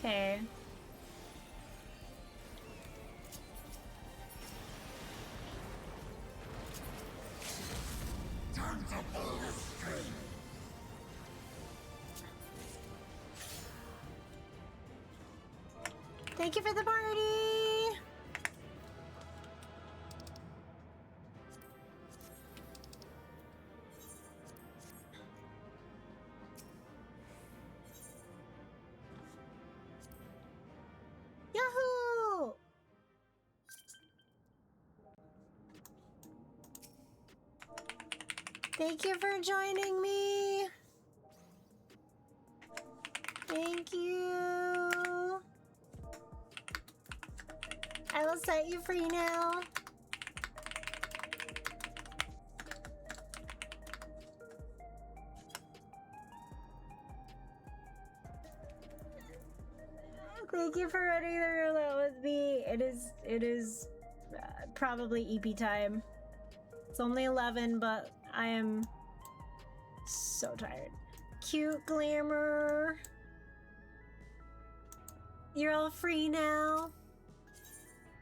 Okay. Time to pull the string. Thank you for the party! Yahoo! Thank you for joining me. Thank you. I will set you free now. Thank you for running the roulette with me. It is probably EP time. It's only 11, but I am so tired. Cute glamour. You're all free now.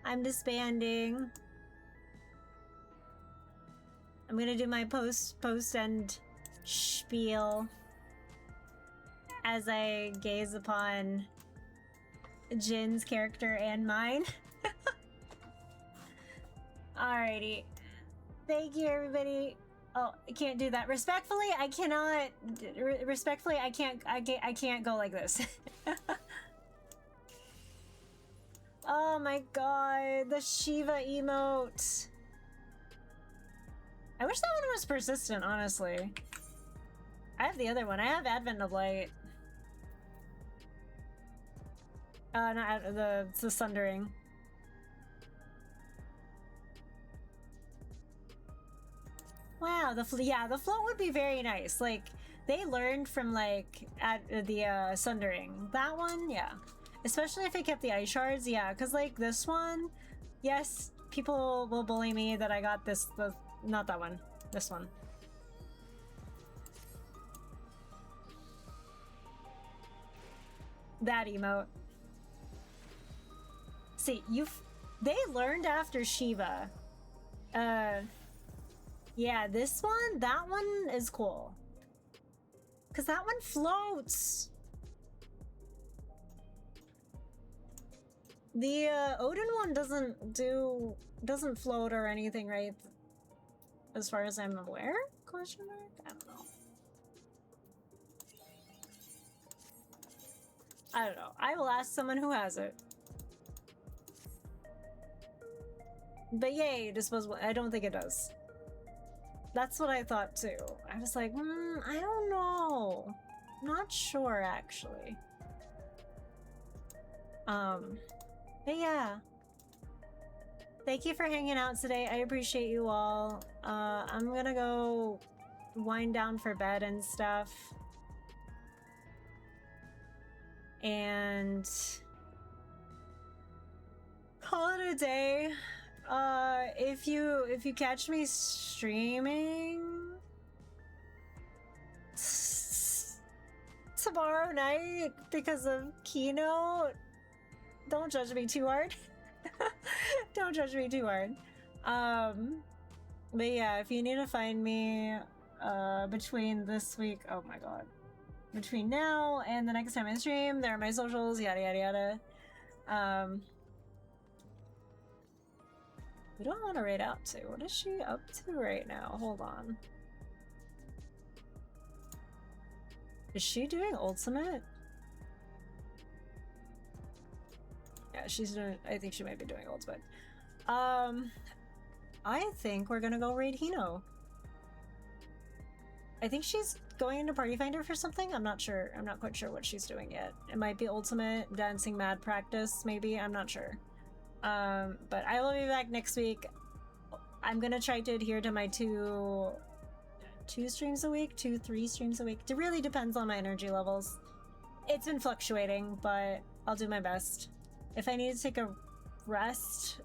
I'm disbanding. I'm gonna do my post-end spiel as I gaze upon Jin's character and mine. Alrighty. Thank you, everybody. Oh, I can't do that. Respectfully, I cannot. Respectfully, I can't go like this. Oh my god, the Shiva emote. I wish that one was persistent, honestly. I have the other one. I have Advent of Light. Not the Sundering. Wow, the float would be very nice. Like, they learned from, like, at the Sundering. That one, yeah. Especially if it kept the ice shards, yeah. Because, like, this one, yes, people will bully me that I got this, not that one, this one. That emote. See, they learned after Shiva. Yeah, this one, that one is cool. Because that one floats. The Odin one doesn't float or anything, right? As far as I'm aware? Question mark? I don't know. I don't know. I will ask someone who has it. But yay, disposable. I don't think it does. That's what I thought too. I was like, I don't know. Not sure actually. But yeah. Thank you for hanging out today. I appreciate you all. I'm gonna go wind down for bed and stuff. And call it a day. If you catch me streaming tomorrow night because of Keynote, don't judge me too hard. Don't judge me too hard. But yeah, if you need to find me between this week, oh my god, between now and the next time I stream. There are my socials, yada yada yada. We don't want to raid out to. What is she up to right now? Hold on. Is she doing ultimate? Yeah, she's doing. I think she might be doing ultimate. I think we're gonna go raid Hino. I think she's going into Party Finder for something. I'm not sure. I'm not quite sure what she's doing yet. It might be ultimate, dancing mad practice, maybe. I'm not sure. But I will be back next week. I'm gonna try to adhere to my two streams a week, 3 streams a week. It really depends on my energy levels. It's been fluctuating, but I'll do my best. If I need to take a rest,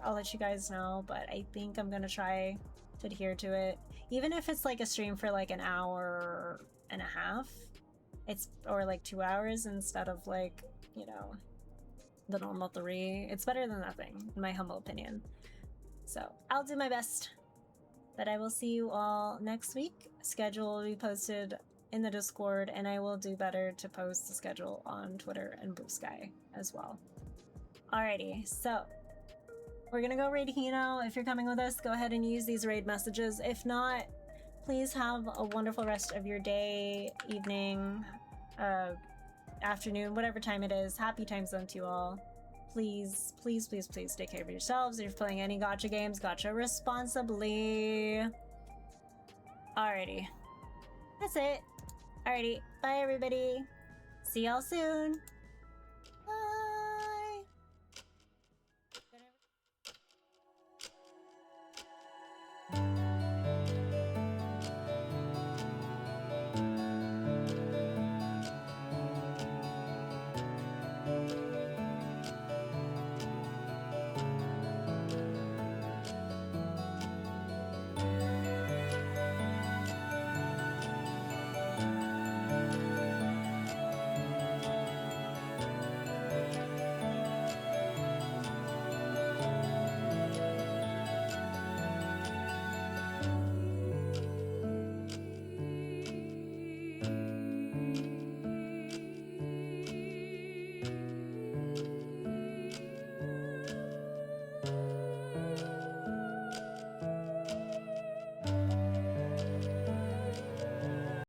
I'll let you guys know, but I think I'm gonna try to adhere to it. Even if it's like a stream for like an hour and a half, or like 2 hours instead of like, you know, the normal 3. It's better than nothing, in my humble opinion. So I'll do my best. But I will see you all next week. Schedule will be posted in the Discord, and I will do better to post the schedule on Twitter and Blue Sky as well. Alrighty, so we're gonna go raid Hino. If you're coming with us, go ahead and use these raid messages. If not, please have a wonderful rest of your day, evening, afternoon, whatever time it is. Happy time zone to you all. Please, please, please, please take care of yourselves. If you're playing any gacha games, gacha responsibly. Alrighty. That's it. Alrighty. Bye, everybody. See y'all soon.